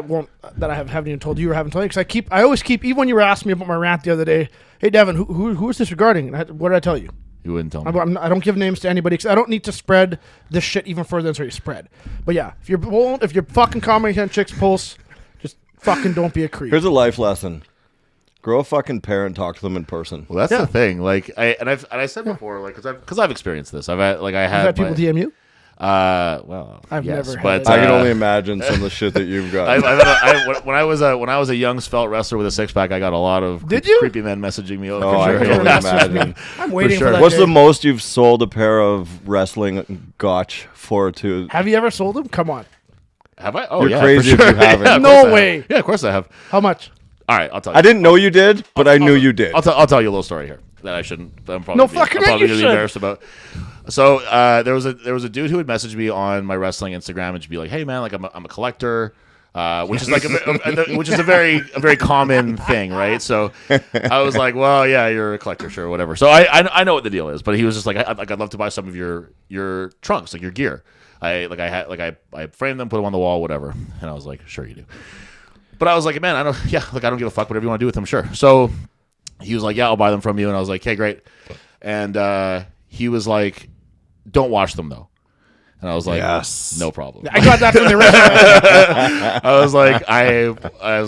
haven't even told you or haven't told you, because I always keep, even when you were asking me about my rant the other day, hey Devin, who is this regarding? And what did I tell you? You wouldn't tell me. I don't give names to anybody because I don't need to spread this shit even further than it's already spread. But yeah, if you're fucking commenting on chicks' posts, just fucking don't be a creep. Here's a life lesson. Grow a fucking pair and talk to them in person. Well, that's the thing. Like, I said before, like, because I've experienced this. I've had people DM you. Well, I've yes, never but had I can only imagine some of the shit that you've got. When I was a young svelte wrestler with a six pack, I got a lot of creepy men messaging me. Oh, I can only imagine. I'm waiting for sure. that. What's day. the most you've sold a pair of wrestling gotch for? To Have you ever sold them? Come on. Have I? Oh, You're yeah, crazy for sure. if you haven't. Yeah, of No course I have. way. Yeah, of course I have. How much? All right, I'll tell you. I didn't know you did, but I knew you did. I'll tell you a little story here that I shouldn't. I'm probably No fucking way you gonna be should. embarrassed about. So there was a dude who would message me on my wrestling Instagram and just be like, "Hey man, like I'm a collector," which is like which is a very common thing, right? So I was like, "Well, yeah, you're a collector, sure, whatever." So I know what the deal is, but he was just like, "I'd love to buy some of your trunks, like your gear." I framed them, put them on the wall, whatever, and I was like, "Sure, you do." But I was like, man, I don't give a fuck. Whatever you want to do with them, sure. So he was like, yeah, I'll buy them from you. And I was like, hey, great. And he was like, don't wash them though. And I was like, yes, no problem. I got that from the restaurant. I was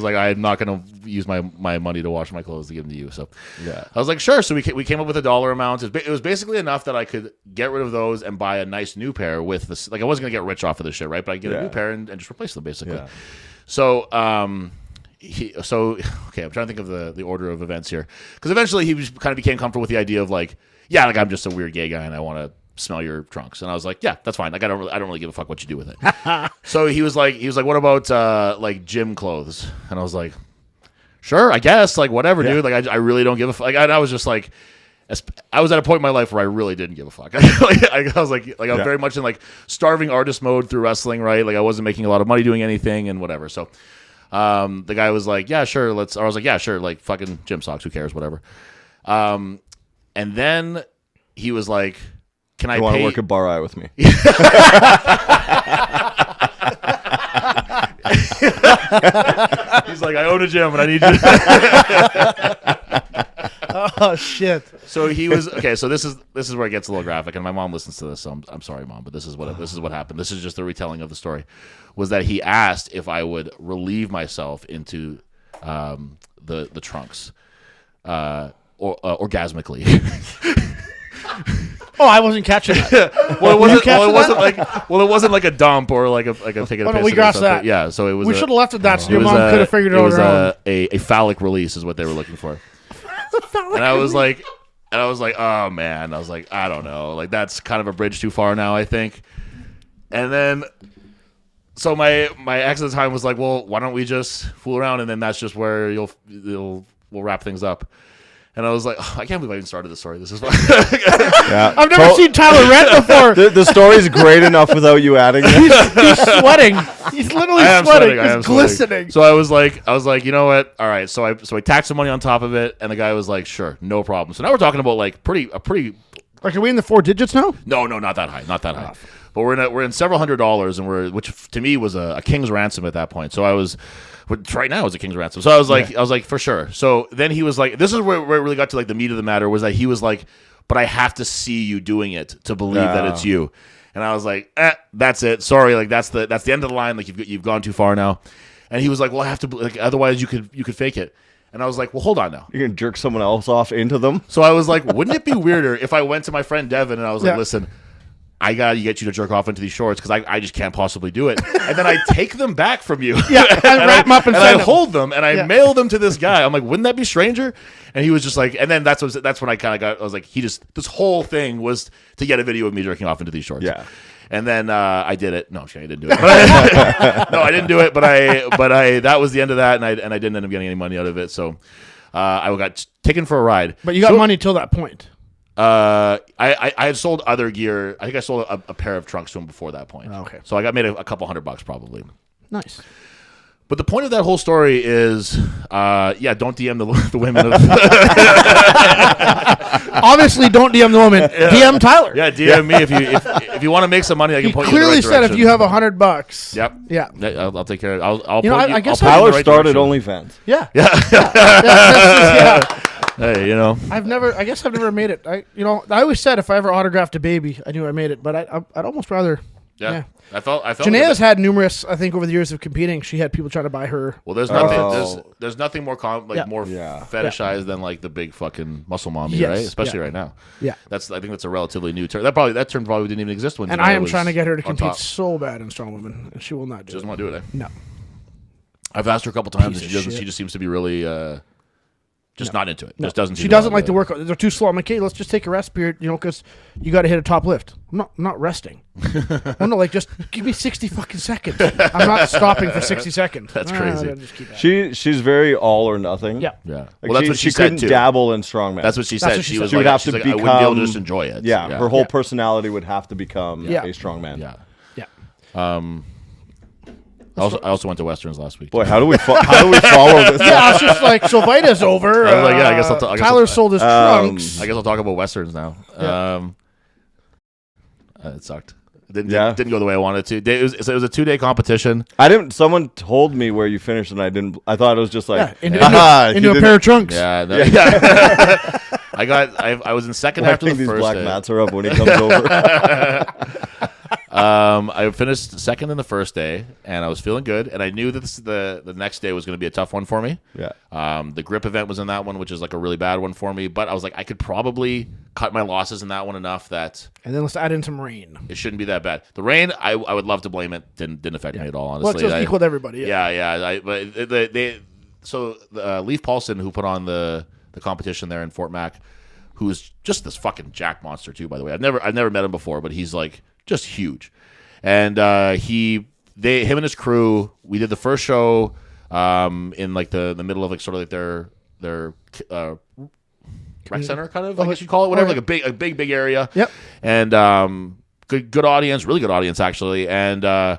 like, I'm not gonna use my money to wash my clothes to give them to you. So yeah, I was like, sure. So we came up with a dollar amount. It was basically enough that I could get rid of those and buy a nice new pair with this. Like I wasn't gonna get rich off of this shit, right? But I get a new pair and just replace them basically. Yeah. So, I'm trying to think of the order of events here, because eventually he kind of became comfortable with the idea of like, yeah, like I'm just a weird gay guy and I want to smell your trunks, and I was like, yeah, that's fine. Like I don't really give a fuck what you do with it. So he was like, what about like gym clothes? And I was like, sure, I guess, like whatever, dude. Like I really don't give a fuck. Like I was just like. I was at a point in my life where I really didn't give a fuck. I was like I was very much in like starving artist mode through wrestling, right? Like I wasn't making a lot of money doing anything and whatever. So the guy was like, yeah, sure, I was like, yeah, sure, like fucking gym socks, who cares, whatever. And then he was like, can I want to work at Bar Eye with me? He's like, I own a gym and I need you. Oh shit! So he was okay. So this is where it gets a little graphic, and my mom listens to this. So I'm sorry, Mom, but this is what happened. This is just the retelling of the story. Was that he asked if I would relieve myself into the trunks, orgasmically. Oh, I wasn't catching that. It wasn't like a dump or like a taking a piss. We grasped that. Yeah, so it was. We should have left it that. So your mom could have figured it out. It was a phallic release, is what they were looking for. And I was like, oh man, I was like, I don't know, like that's kind of a bridge too far now, I think. And then, so my ex at the time was like, well, why don't we just fool around, and then that's just where we'll wrap things up. And I was like, oh, I can't believe I even started this story. This is fun. Yeah. I've never seen Tyler rant before. The story's great enough without you adding it. He's sweating. He's literally sweating. He's glistening. So I was like, you know what? All right. So I tacked some money on top of it, and the guy was like, sure, no problem. So now we're talking about like a pretty. Like, are we in the 4 digits now? No, not that high. But we're in several $100s, and which to me was a king's ransom at that point. So I was. Which right now is a king's ransom. So I was like, for sure. So then he was like, this is where it really got to like the meat of the matter, was that he was like, but I have to see you doing it to believe that it's you. And I was like, that's it. Sorry, like that's the end of the line. Like you've gone too far now. And he was like, well, I have to, like, otherwise you could fake it. And I was like, well, hold on now. You're gonna jerk someone else off into them. So I was like, wouldn't it be weirder if I went to my friend Devin and I was like, listen, I gotta get you to jerk off into these shorts because I just can't possibly do it. And then I take them back from you. Yeah, and wrap them up and I hold them and I mail them to this guy. I'm like, wouldn't that be stranger? And he was just like, and then that's when I kind of got. I was like, this whole thing was to get a video of me jerking off into these shorts. Yeah. And then I did it. No, I didn't do it. No, I didn't do it. But I that was the end of that, and I didn't end up getting any money out of it. So I got taken for a ride. But you got money till that point. I had sold other gear. I think I sold a pair of trunks to him before that point. Okay. So I got made a couple $100 probably. Nice. But the point of that whole story is, don't DM the women. Obviously, don't DM the woman. Yeah. DM Tyler. Yeah, DM me if you want to make some money. I can He point you in the clearly right said direction. if you have $100. Yep. Yeah. I'll take care of it. I'll You know, point I guess I'll point you in Tyler the right started direction. OnlyFans. Yeah. Yeah. Hey, I guess I've never made it. I always said if I ever autographed a baby, I knew I made it. But I'd almost rather. Yeah. I felt. Janae's had numerous. I think over the years of competing, she had people trying to buy her. Well, there's nothing. Oh. There's nothing more Yeah. fetishized than like the big fucking muscle mommy, Yes. right? Especially Yeah. right now. Yeah. I think that's a relatively new term. That term probably didn't even exist when. And Janae I am was trying to get her to on compete top. so bad in strong women, and she will not do She doesn't it. want to do it. No. I've asked her a couple times, Piece and of she doesn't. shit. She just seems to be really just not into it. No. Just doesn't. She doesn't like the workout. They're too slow. I'm like, hey, let's just take a rest period, because you got to hit a top lift. I'm not resting. Oh no, like just give me 60 fucking seconds. I'm not stopping for 60 seconds. That's crazy. Just keep at it. She's very all or nothing. Yeah. Yeah. Like Well, that's what she said couldn't too. dabble in strongman. That's what she That's said. what she She said. was She would like, have she's to like, I wouldn't be able to become- just enjoy it. Yeah, her whole personality would have to become Yeah. a strongman. Yeah. Yeah. I also went to Westerns last week. Boy, how do we follow this? Yeah, I was just like, so Vita's over. I was like, yeah, I guess I'll Tyler sold his trunks. I guess I'll talk about Westerns now. Yeah. It sucked. Didn't go the way I wanted it to. It was a 2-day competition. Someone told me where you finished, and I didn't. I thought it was just like into he a pair of trunks. Yeah. I was in second Well, I after think the these first black day. mats are up when he comes over. I finished second in the first day, and I was feeling good, and I knew that the next day was going to be a tough one for me. Yeah. The grip event was in that one, which is like a really bad one for me, but I was like, I could probably cut my losses in that one enough that And then let's add in some rain. it shouldn't be that bad. The rain, I would love to blame it. Didn't affect me at all, honestly. Well, it's just equal to everybody. Yeah. Leaf Paulson, who put on the competition there in Fort Mac, who's just this fucking jack monster too, by the way. I've never met him before, but he's like just huge. And him and his crew, we did the first show in like the middle of like sort of like their rec center kind of, I guess you call it, whatever, like a big area. Yep. And good audience, really good audience actually, and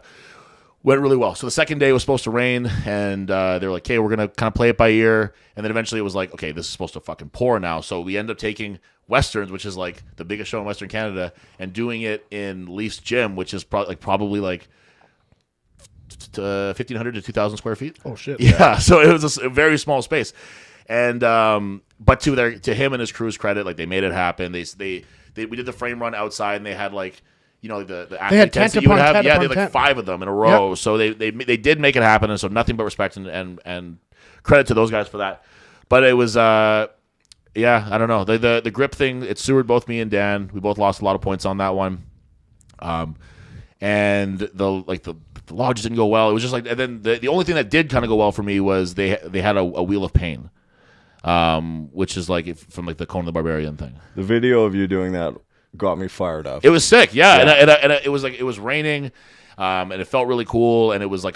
went really well. So the second day was supposed to rain, and they were like, "Okay, we're gonna kind of play it by ear." And then eventually it was like, "Okay, this is supposed to fucking pour now." So we end up taking Westerns, which is like the biggest show in Western Canada, and doing it in Leaf's gym, which is probably 1,500 to 2,000 square feet. Oh shit. Yeah, so it was a very small space, and but to him and his crew's credit, like they made it happen. We did the frame run outside, and they had like, the They had tents that tent you would upon have. tent Yeah, upon they had like tent. 5 of them in a row. So they did make it happen, and so nothing but respect and credit to those guys for that. But it was I don't know, the grip thing. It sewered both me and Dan. We both lost a lot of points on that one. And the log just didn't go well. It was just like, and then the only thing that did kind of go well for me was they had a wheel of pain, which is like from like the Conan the Barbarian thing. The video of you doing that got me fired up. It was sick, yeah. And it was like, it was raining, and it felt really cool, and it was like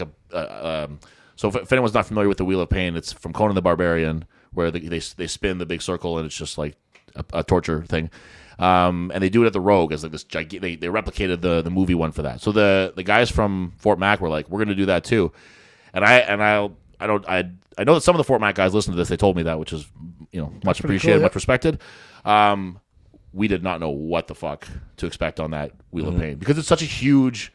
so if anyone's not familiar with the wheel of pain, it's from Conan the Barbarian, where they spin the big circle, and it's just like a torture thing. And they do it at the Rogue as like this gigantic. They replicated the movie one for that. So the guys from Fort Mac were like, we're going to do that too. And I know that some of the Fort Mac guys listen to this. They told me that, which is much appreciated, cool, much respected. We did not know what the fuck to expect on that wheel of pain, because it's such a huge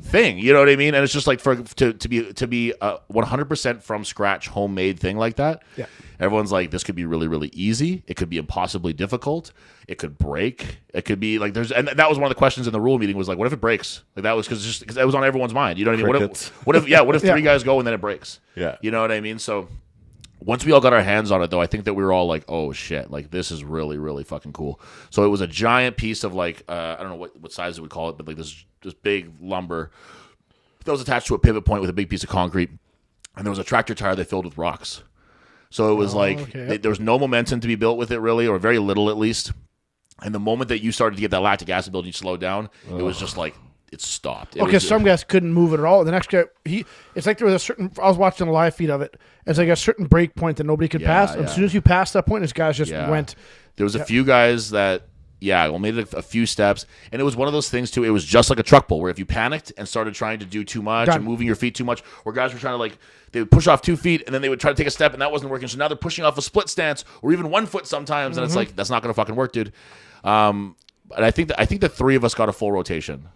thing. You know what I mean? And it's just like to be a 100% from scratch homemade thing like that. Yeah. Everyone's like, this could be really, really easy. It could be impossibly difficult. It could break. It could be like and that was one of the questions in the rule meeting, was like, what if it breaks? Like that was because that was on everyone's mind. You know what I mean? What if 3 guys go and then it breaks? Yeah. You know what I mean? So once we all got our hands on it, though, I think that we were all like, oh shit, like this is really, really fucking cool. So it was a giant piece of like, I don't know what size it would call it, but like this big lumber that was attached to a pivot point with a big piece of concrete, and there was a tractor tire they filled with rocks. So it was there was no momentum to be built with it, really, or very little at least. And the moment that you started to get that lactic acid build, you slowed down, it was just like, it stopped. Some guys couldn't move it at all. The next guy, it's like there was a certain. I was watching a live feed of it. It's like a certain break point that nobody could pass. And as soon as you pass that point, his guys just went. There was a few guys that Yeah, we made it a few steps, and it was one of those things too. It was just like a truck pull, where if you panicked and started trying to do too much and moving your feet too much, or guys were trying to they would push off 2 feet and then they would try to take a step and that wasn't working. So now they're pushing off a split stance or even 1 foot sometimes, and it's like that's not going to fucking work, dude. And I think the three of us got a full rotation.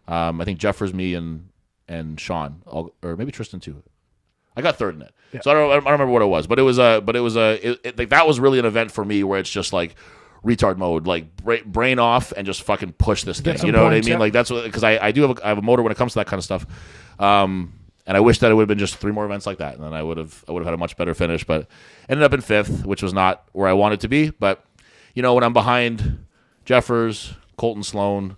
I think Jeffers, me, and Sean, or maybe Tristan too. I got third in it, so I don't remember what it was, but it was that was really an event for me where it's just like retard mode, like brain off and just fucking push this thing. You know what I mean? Like that's what, because I have a motor when it comes to that kind of stuff. And I wish that it would have been just 3 more events like that, and then I would have had a much better finish. But ended up in 5th, which was not where I wanted to be. But when I'm behind Jeffers, Colton Sloan,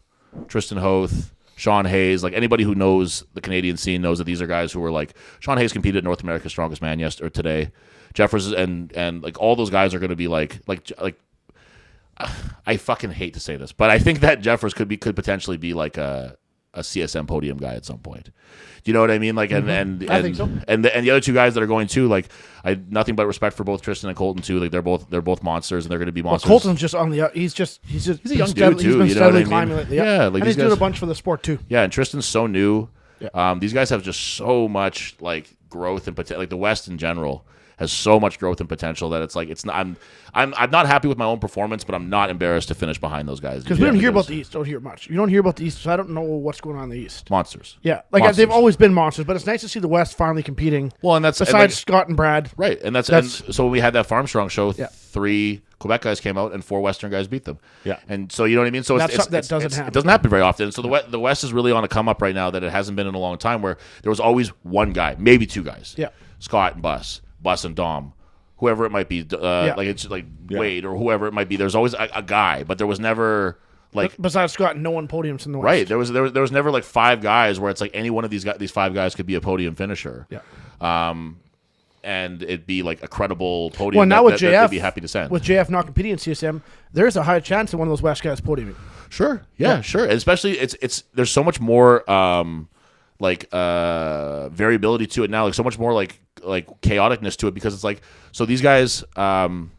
Tristan Hoth, Sean Hayes, like anybody who knows the Canadian scene knows that these are guys who were like Sean Hayes competed at North America's Strongest Man today. Jeffers and like all those guys are going to be like I fucking hate to say this, but I think that Jeffers could potentially be like a CSM podium guy at some point. Do you know what I mean? Like, and I think so. And the other 2 guys that are going too, like, I nothing but respect for both Tristan and Colton too. Like, they're both monsters, and they're going to be monsters. Well, Colton's just on the. He's a young dude too. He's been You know what I steadily mean? climbing lately. Yeah, like and he's doing a bunch for the sport too. Yeah, and Tristan's so new. Yeah. These guys have just so much like growth and potential. Like the West in general has so much growth and potential that it's like it's not. I'm not happy with my own performance, but I'm not embarrassed to finish behind those guys. Because we don't hear about the East. Don't hear much. You don't hear about the East, so I don't know what's going on in the East. Monsters. Yeah, like Monsters. they've always been monsters, but it's nice to see the West finally competing. Well, and that's besides Scott and Brad, right? And that's and so when we had that Farm Strong show, 3 Quebec guys came out and 4 Western guys beat them. Yeah, and so you know what I mean. So that doesn't happen. It doesn't happen very often. So the West is really on a come up right now that it hasn't been in a long time. Where there was always one guy, maybe 2 guys. Yeah, Scott and Bus and Dom. Whoever it might be, like it's like Wade or whoever it might be. There's always a guy, but there was never like besides Scott, no one podiums in the West. Right. There was never like 5 guys where it's like any one of these 5 guys could be a podium finisher. Yeah. And it'd be like a credible podium. Well, now with JF, they'd be happy to send. With JF not competing in CSM, there's a high chance that one of those West guys podiuming. Sure. Yeah. Sure. And especially it's there's so much more variability to it now, like so much more like chaoticness to it, because it's like, so these guys, some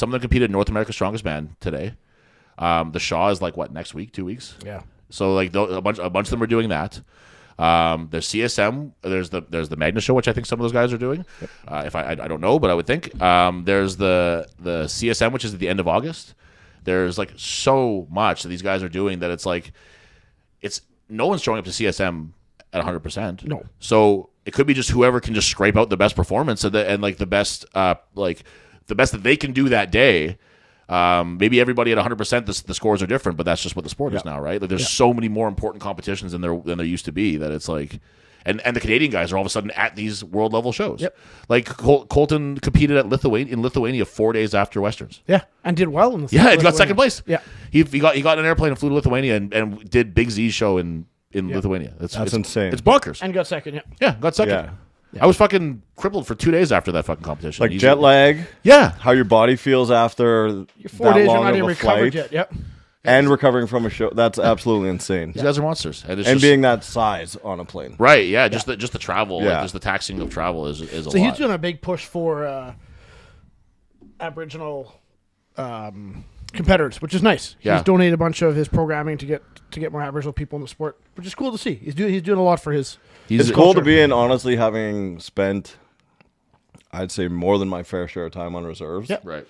of them competed in North America's Strongest Man today. The Shaw is like what, next week, 2 weeks? Yeah. So like a bunch of them are doing that. There's CSM. There's the Magnus show, which I think some of those guys are doing. Yep. If I don't know, but I would think. There's the CSM, which is at the end of August. There's like so much that these guys are doing that it's like no one's showing up to CSM at 100%. No. So it could be just whoever can just scrape out the best performance and like the best that they can do that day. Maybe everybody at 100%, the scores are different, but that's just what the sport is now, right? Like there's so many more important competitions than there used to be that it's like, and the Canadian guys are all of a sudden at these world level shows. Yep. Like Colton competed in Lithuania 4 days after Westerns. Yeah, and did well in Lithuania. Yeah, he got second place. Yeah, he got in an airplane and flew to Lithuania and did Big Z's show in Lithuania. That's insane. It's bonkers. And got second. Yeah, got second. Yeah. I was fucking crippled for 2 days after that fucking competition. Like jet lag. Yeah. How your body feels after you're 4 days you're not even recovered flight. Yet. Yep. And recovering from a show. That's absolutely insane. These guys are monsters. And being that size on a plane. Right, yeah. Just the travel. Yeah. Like, just the taxing of travel is a lot. So he's doing a big push for Aboriginal competitors, which is nice. Yeah. He's donated a bunch of his programming to get more Aboriginal people in the sport, which is cool to see. He's doing a lot for his. It's cool to be in, honestly, having spent, I'd say, more than my fair share of time on reserves. Yeah. Right.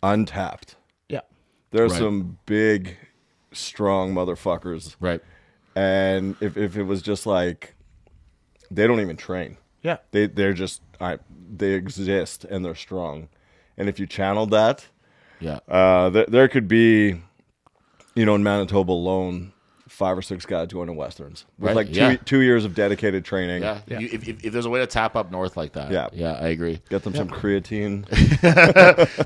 Untapped. Yeah. There's some big, strong motherfuckers. Right. And if it was just like, they don't even train. Yeah. They're just, they exist and they're strong. And if you channeled that, there could be, in Manitoba alone, 5 or 6 guys going to Westerns with like 2 years of dedicated training. Yeah. If there's a way to tap up north like that. Yeah, I agree. Get them some creatine.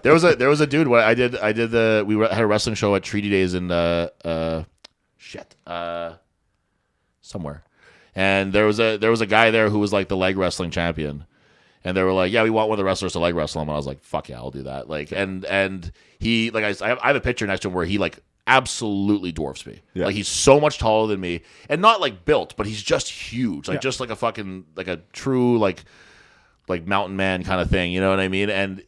there was a dude. What I did we had a wrestling show at Treaty Days in somewhere, and there was a guy there who was like the leg wrestling champion. And they were like, "Yeah, we want one of the wrestlers to leg wrestle him." And I was like, "Fuck yeah, I'll do that." Like, and he like I have a picture next to him where he like absolutely dwarfs me. Yeah. Like he's so much taller than me, and not like built, but he's just huge, like just like a fucking like a true like mountain man kind of thing. You know what I mean? And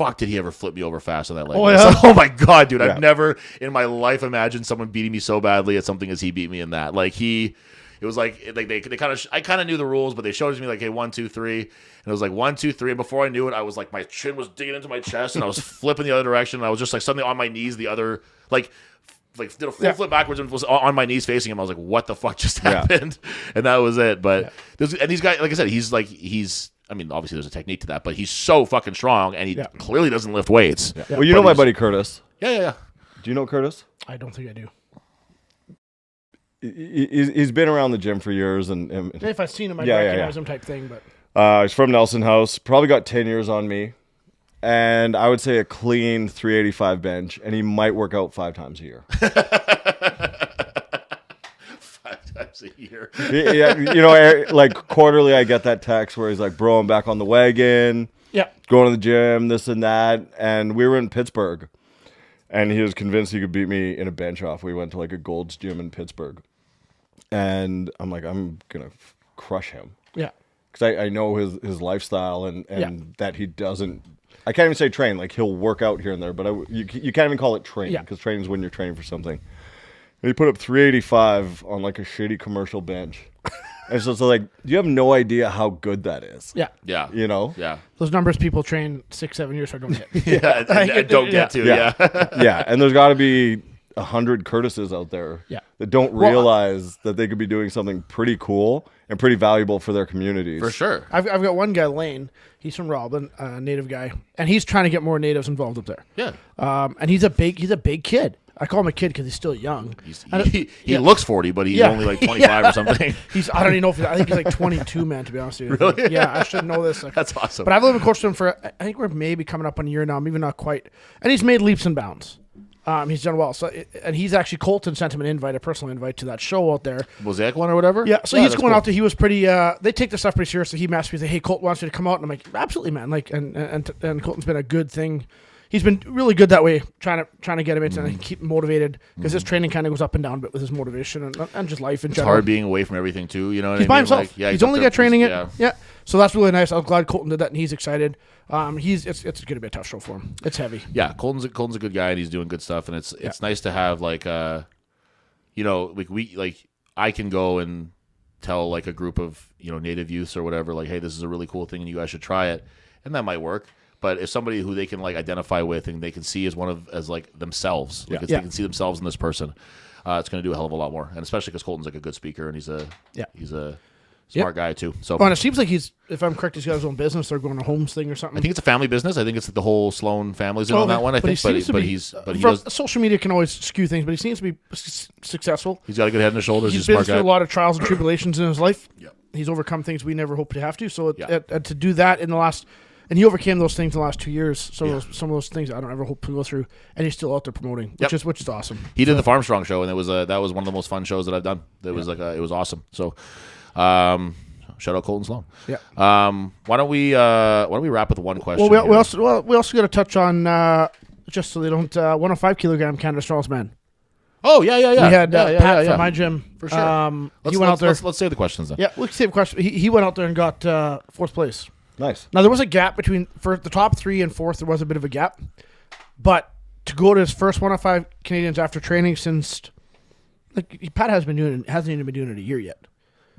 fuck did he ever flip me over fast on that leg? Oh, yeah? Oh my God, dude. Yeah. I've never in my life imagined someone beating me so badly at something as he beat me in that. Like it was like they kind of I kind of knew the rules, but they showed it to me like, hey, 1, 2, 3, and it was like 1, 2, 3, and before I knew it, I was like my chin was digging into my chest, and I was flipping the other direction, and I was just like suddenly on my knees, the other like did a full flip backwards and was on my knees facing him. I was like, what the fuck just happened? And that was it. But and these guys, like I said, he's. I mean, obviously there's a technique to that, but he's so fucking strong, and he clearly doesn't lift weights. Yeah. Well, you know my buddy Curtis. Yeah. Do you know Curtis? I don't think I do. He's been around the gym for years, and If I've seen him, I recognize him type thing. But he's from Nelson House. Probably got 10 years on me, and I would say a clean 385 bench, and he might work out 5 times a year. 5 times a year. Yeah, you know, like quarterly, I get that text where he's like, "Bro, I'm back on the wagon. yeah, Going to the gym, this and that." And we were in Pittsburgh, and he was convinced he could beat me in a bench off. We went to like a Gold's Gym in Pittsburgh, and I'm like, I'm gonna crush him. yeah, Because I know his lifestyle and that he doesn't. I can't even say train. Like, he'll work out here and there, but you can't even call it training, because training is when you're training for something. And he put up 385 on like a shitty commercial bench. And so it's like, you have no idea how good that is. yeah. Yeah. You know? Yeah. Those numbers people train 6-7 years for don't get. Yeah. And don't get to. Yeah. Yeah. And there's got to be 100 Curtises out there that don't realize that they could be doing something pretty cool and pretty valuable for their communities. For sure. I've got one guy, Lane. He's from Robin, a native guy, and he's trying to get more natives involved up there. Yeah. And he's a big kid. I call him a kid because he's still young. He looks 40, but he's only like 25 or something. I don't even know if I think he's like 22, man. To be honest with you. Really? Yeah, I should know this. That's awesome. But I've lived and coached him for I think we're maybe coming up on a year now, maybe not quite. And he's made leaps and bounds. He's done well. So and he's actually Colton sent him an invite, a personal invite to that show out there. Mosaic one or whatever? Yeah, so he's going out there. He was pretty. They take their stuff pretty seriously. He messaged me, say, "Hey, Colton wants you to come out," and I'm like, "Absolutely, man!" Like, and Colton's been a good thing. He's been really good that way, trying to get him into and keep him motivated, because his training kind of goes up and down a bit with his motivation and just life in general. It's hard being away from everything too. You know what I mean? He's by himself. Like, yeah, he's only got training it. Yeah. Yeah, so that's really nice. I'm glad Colton did that, and he's excited. It's going to be a tough show for him. It's heavy. Yeah, Colton's a good guy, and he's doing good stuff, and it's nice to have like you know, like I can go and tell like a group of, you know, native youths or whatever, like, hey, this is a really cool thing and you guys should try it, and that might work. But if somebody who they can like identify with and they can see as like themselves, like they can see themselves in this person, it's going to do a hell of a lot more. And especially because Colton's like a good speaker and he's a smart guy too. So, and it seems like if I'm correct, he's got his own business. They're going to Homes thing or something. I think it's a family business. I think it's the whole Sloan family's in on that one. I think, but he does. Social media can always skew things, but he seems to be successful. He's got a good head on his shoulders. He's a been smart through guy. a lot of trials and tribulations in his life. Yep. He's overcome things we never hoped to have to. So to do that in the last. And he overcame those things in the last 2 years. Some of those things I don't ever hope to go through, and he's still out there promoting, which is awesome. He did the Farm Strong show, and that was one of the most fun shows that I've done. It was it was awesome. So, shout out Colton Sloan. Yeah. Why don't we wrap with one question? Well, we also got to touch on just so they don't 105 kilogram Canada Strongman. Oh yeah. We had Pat from my gym for sure. He went out there. Let's save the questions then. Yeah, let's save the question. He went out there and got 4th place. Nice. Now, there was a gap for the top 3 and 4th. There was a bit of a gap. But to go to his first 105 Canadians after training since, Pat hasn't even been doing it a year yet.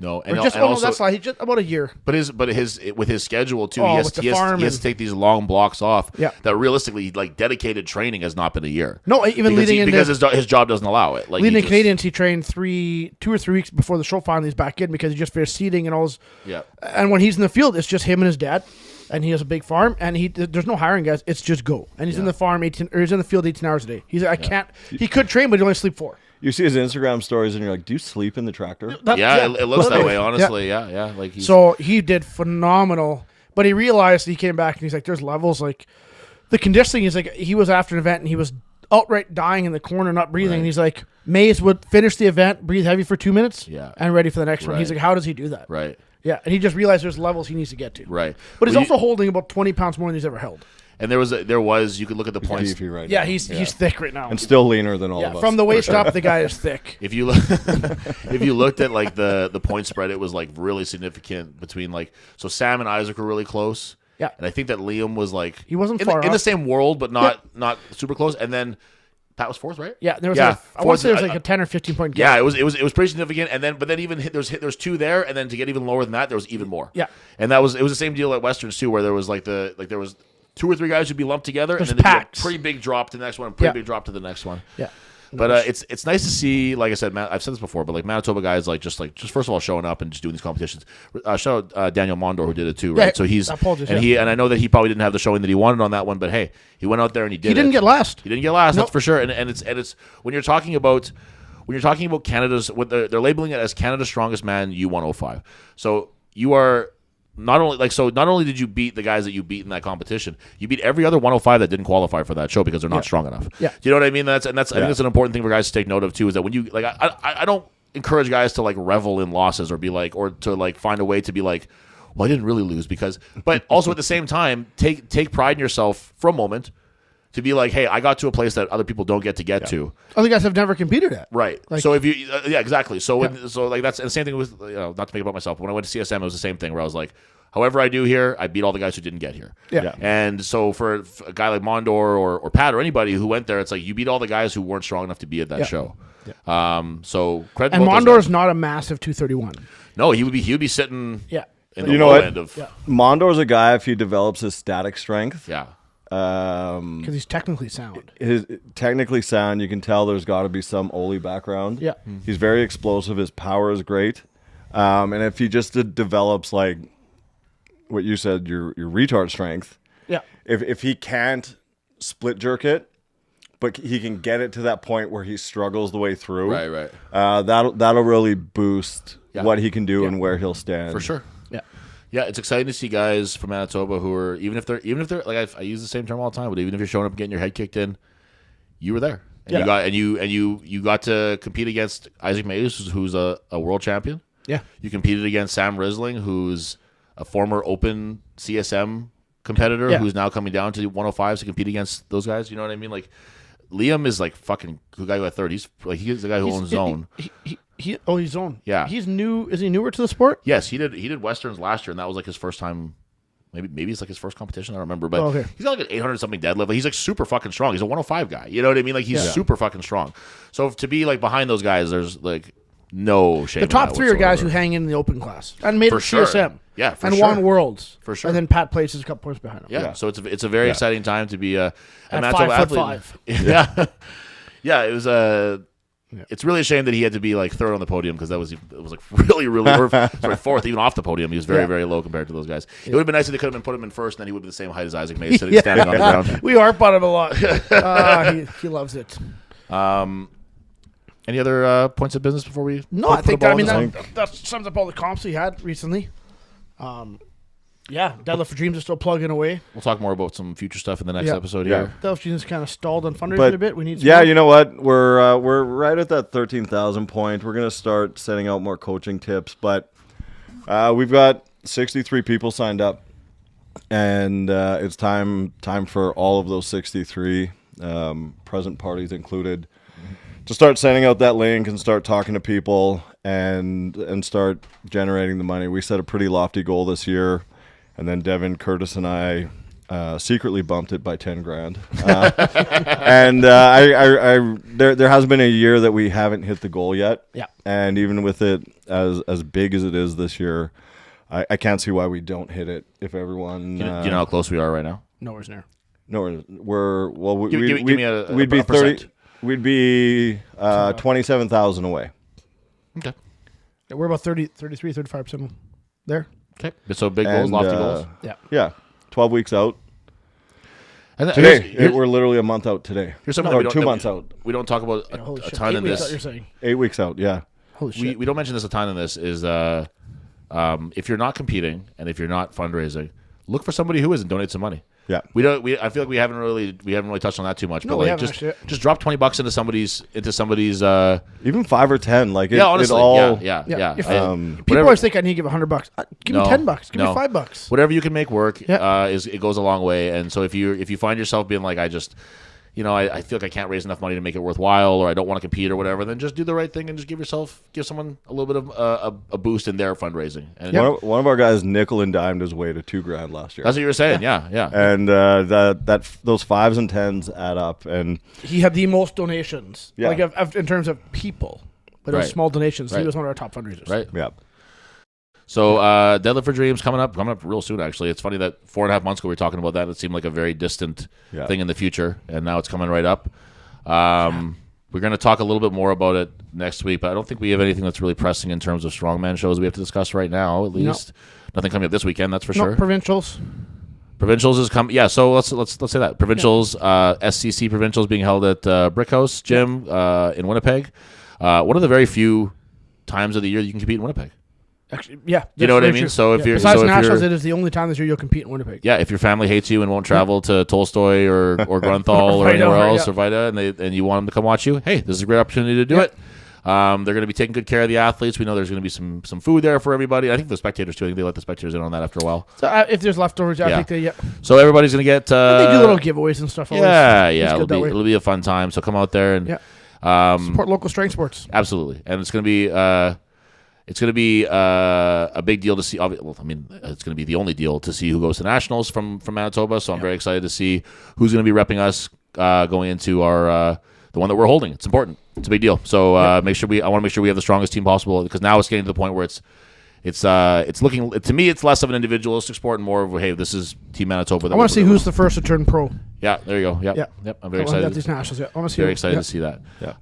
No, that's why he just about a year. But with his schedule too, Oh, he has to take these long blocks off. Yeah. That realistically, like dedicated training has not been a year. No, even because his job doesn't allow it. Like leading in Canadians, he trained 2 or 3 weeks before the show finally is back in because he just finished seeding and all his. Yeah. And when he's in the field, it's just him and his dad, and he has a big farm, and there's no hiring guys. It's just go, and he's in the farm he's in the field 18 hours a day. He's like, I can't. He could train, but he only sleep 4. You see his Instagram stories, and you're like, "Do you sleep in the tractor?" It looks that way, honestly. Yeah. Like so he did phenomenal, but he realized he came back and he's like, "There's levels." Like the conditioning is like he was after an event and he was outright dying in the corner, not breathing. Right. And he's like, Mays would finish the event, breathe heavy for 2 minutes, and ready for the next one. He's like, "How does he do that?" Right. Yeah, and he just realized there's levels he needs to get to. Right. But he's also holding about 20 pounds more than he's ever held. And there was you could look at the points. Right yeah, now. he's thick right now, and still leaner than all of us. From the waist up, the guy is thick. If you looked at like the point spread, it was like really significant between so Sam and Isaac were really close. Yeah. And I think that Liam was like He wasn't in, far in the off. same world, but not super close. And then Pat was fourth, right? Yeah, there was Yeah, I want to say there was fourth- like a 10 or 15 point Yeah, gap. it was pretty significant. And then even there's two there, and then to get even lower than that, there was even more. Yeah. And it was the same deal at Westerns too, where there was there was 2 or 3 guys who'd be lumped together, There's and then there'd be a packs. pretty big drop to the next one, and pretty Yeah. big drop to the next one. Yeah. But it's nice to see, like I said, I've said this before, but like Manitoba guys just first of all showing up and just doing these competitions. Shout out Daniel Mondor who did it too, right? Yeah, So he's apologies, and yeah. and I know that he probably didn't have the showing that he wanted on that one, but hey, he went out there and he did. He didn't it. get last. He didn't get last. Nope. That's for sure. And it's when you're talking about Canada's, what they're labeling it as Canada's strongest man U105. So you are. Not only did you beat the guys that you beat in that competition, you beat every other 105 that didn't qualify for that show because they're not strong enough. Yeah. Do you know what I mean? I think that's an important thing for guys to take note of too. Is that when you like, I don't encourage guys to like revel in losses or be like, or to like find a way to be like, well, I didn't really lose but also at the same time, take pride in yourself for a moment to be like, hey, I got to a place that other people don't get to. Other guys have never competed at. Right. Like- So if you, yeah, exactly. So that's and the same thing with, not to make it about myself. When I went to CSM, it was the same thing where I was like, however I do here, I beat all the guys who didn't get here. Yeah. And so for a guy like Mondor or Pat or anybody who went there, it's like you beat all the guys who weren't strong enough to be at that show. So credit. And to both those Mondor's guys. not a massive 231. No, he would be sitting. Yeah. In the You know low what? end of Mondor's a guy, if he develops his static strength, yeah. Because he's technically sound. his technically sound, you can tell there's got to be some Oli background. Yeah. He's very explosive. His power is great. And if he just develops like what you said, your retard strength, Yeah. if he can't split jerk it, but he can get it to that point where he struggles the way through. Right. That'll really boost Yeah. what he can do and where he'll stand. For sure. Yeah. Yeah, it's exciting to see guys from Manitoba who are even if they're like I use the same term all the time, but even if you're showing up and getting your head kicked in, you were there. And you got to compete against Isaac Mays, who's a world champion. Yeah. You competed against Sam Risling, who's a former open CSM competitor who's now coming down to 105s to compete against those guys. You know what I mean? Like Liam is like fucking the guy who got third. He's the guy who owns Zone. He's Zone. Yeah. He's new. Is he newer to the sport? Yes, he did Westerns last year, and that was like his first time. Maybe it's like his first competition. I don't remember, but okay. he's got like an 800 something deadlift. Like, he's like super fucking strong. He's a 105 guy. You know what I mean? Like he's super fucking strong. So to be like behind those guys, there's like no shame. The top in that three are guys who whatsoever. hang in the open class and made For it sure. CSM. Yeah, for and sure. won Worlds. For sure. And then Pat places a couple points behind him. Yeah. So it's a very exciting time to be a At Manitoba 5'5". athlete. Yeah, yeah. It was It's really a shame that he had to be like third on the podium because it was like really or, sorry, fourth even off the podium. He was very low compared to those guys. It would have been nice if they could have put him in first, and then he would be the same height as Isaac Mays sitting standing on the ground. We are about him a lot. He loves it. Any other points of business before we? No, put I think the ball that, in the zone? that sums up all the comps we had recently. Deadlift for Dreams is still plugging away. We'll talk more about some future stuff in the next Yeah. episode Yeah. here. Deadlift for Dreams kind of stalled on fundraising But a bit. We need some yeah, more. you know what? We're right at that 13,000 point. We're gonna start sending out more coaching tips, but we've got 63 people signed up, and it's time for all of those 63 present parties included to start sending out that link and start talking to people and start generating the money. We set a pretty lofty goal this year, and then Devin, Curtis, and I secretly bumped it by 10 grand. And there has been a year that we haven't hit the goal yet. Yeah. And even with it as big as it is this year, I can't see why we don't hit it if everyone. Do you know how close we are right now? Nowhere's near. No, Give me a we'd be percent. 30. We'd be 27,000 away. Okay. Yeah, we're about 33, 35% there. Okay. So big goals, lofty goals. Yeah. Yeah, 12 weeks out. And then- Today, here's- we're literally a month out today. Here's something or that we don't- 2 that months out. We don't talk about Holy a shit. ton 8 in weeks this. out, you're saying. 8 weeks out, yeah. Holy shit. We don't mention this a ton in this is if you're not competing and if you're not fundraising, look for somebody who is and donate some money. Yeah. I feel like we haven't really touched on that too much. No, but we like haven't just actually. just drop $20 into somebody's Even 5 or 10. Like, yeah, honestly, it all. yeah. If Um, people whatever- always think I need to give $100. Give me $10. Give me $5. Whatever you can make work Yeah. it goes a long way. And so if you find yourself being like, I just, I feel like I can't raise enough money to make it worthwhile, or I don't want to compete or whatever, then just do the right thing and just give someone a little bit of a boost in their fundraising. And One of our guys nickel and dimed his way to $2,000 last year. that's what you were saying, yeah. And those 5s and 10s add up, and He had the most donations, Yeah. like in terms of people, but it was Right. small donations. He Right. was one of our top fundraisers. Right. yeah, So Deadlift for Dreams coming up real soon. Actually, it's funny that 4.5 months ago we were talking about that. It seemed like a very distant Yeah. thing in the future, and now it's coming right up. We're going to talk a little bit more about it next week, but I don't think we have anything that's really pressing in terms of strongman shows we have to discuss right now. At least nothing coming up this weekend. That's for No, sure. provincials. Provincials is coming. Yeah, so let's say that Provincials, SCC Provincials being held at Brickhouse Gym in Winnipeg. One of the very few times of the year you can compete in Winnipeg. Actually, yeah. You know what I that's mean? true. So if you're besides nationals, it is the only time this year you'll compete in Winnipeg. Yeah, if your family hates you and won't travel to Tolstoy or Grunthal or Vida, anywhere right, else yeah. or Vida, and you want them to come watch you, hey, this is a great opportunity to do it. They're going to be taking good care of the athletes. We know there's going to be some food there for everybody. I think the spectators too. I think they let the spectators in on that after a while. So if there's leftovers, I Yeah. think they So everybody's going to get. And they do little giveaways and stuff. Always. Yeah, It's yeah. good that way. It'll be a fun time. So come out there and Support local strength sports. absolutely, and it's going to be. It's going to be a big deal to see. Well, I mean, it's going to be the only deal to see who goes to nationals from Manitoba. So I'm very excited to see who's going to be repping us going into our the one that we're holding. It's important. It's a big deal. So I want to make sure we have the strongest team possible, because now it's getting to the point where it's looking, to me, it's less of an individualistic sport and more of, hey, this is Team Manitoba. I want to see who's the first to turn pro. Yeah, there you go. Yep. I'm very excited. At these nationals. Yeah, I want to see. Very excited to see that. Yeah.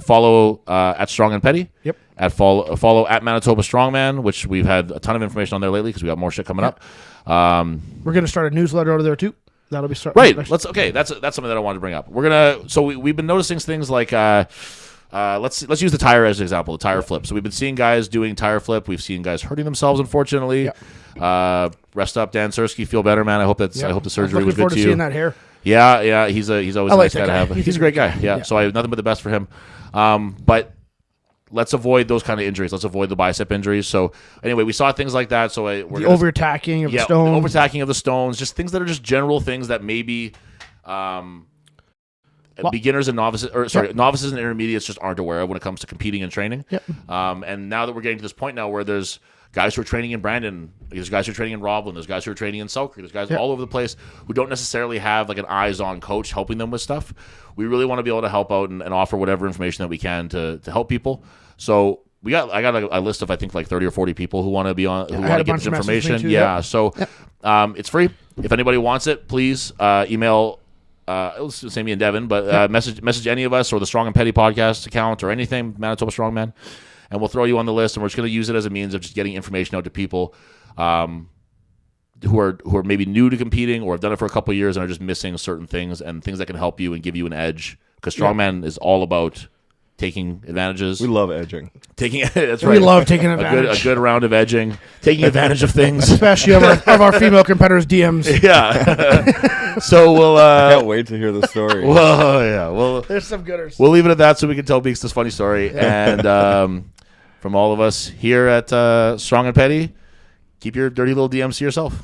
Follow at Strong and Petty. Yep. Follow at Manitoba Strongman, which we've had a ton of information on there lately because we got more shit coming up. We're gonna start a newsletter out of there too. That'll be starting. Right. That's something that I wanted to bring up. We're gonna. So we've been noticing things like. Let's use the tire as an example, the tire flip. So we've been seeing guys doing tire flip. We've seen guys hurting themselves, unfortunately. Rest up, Dan Sersky. Feel better, man. I hope the surgery was good to you. Seeing that hair. Yeah. He's always a nice guy to have. He's a great guy. Yeah. Yeah. So I have nothing but the best for him. But let's avoid those kind of injuries. Let's avoid the bicep injuries. So anyway, we saw things like that. So we're The over-attacking of the stone. the over-attacking of the stones. Just things that are just general things that maybe. Beginners and novices and intermediates just aren't aware of when it comes to competing and training. Yep. And now that we're getting to this point now where there's guys who are training in Brandon, there's guys who are training in Roblin, there's guys who are training in Selkirk, there's guys all over the place who don't necessarily have like an eyes-on coach helping them with stuff. We really want to be able to help out and offer whatever information that we can to help people. So I got a list of I think like 30 or 40 people who want to be on, who want to get this information. So it's free. If anybody wants it, please email. Let's say me and Devin, but message any of us or the Strong and Petty podcast account or anything, Manitoba Strongman, and we'll throw you on the list. And we're just going to use it as a means of just getting information out to people who are maybe new to competing or have done it for a couple of years and are just missing certain things and things that can help you and give you an edge. Because Strongman is all about taking advantages. We love edging. That's right. We love taking advantage. A good round of edging, taking advantage of things, especially of our female competitors' DMs. Yeah. So we'll. I can't wait to hear the story. Well, yeah. Well, there's some gooders. We'll leave it at that so we can tell Beeks this funny story. And from all of us here at Strong and Petty, keep your dirty little DMs to yourself.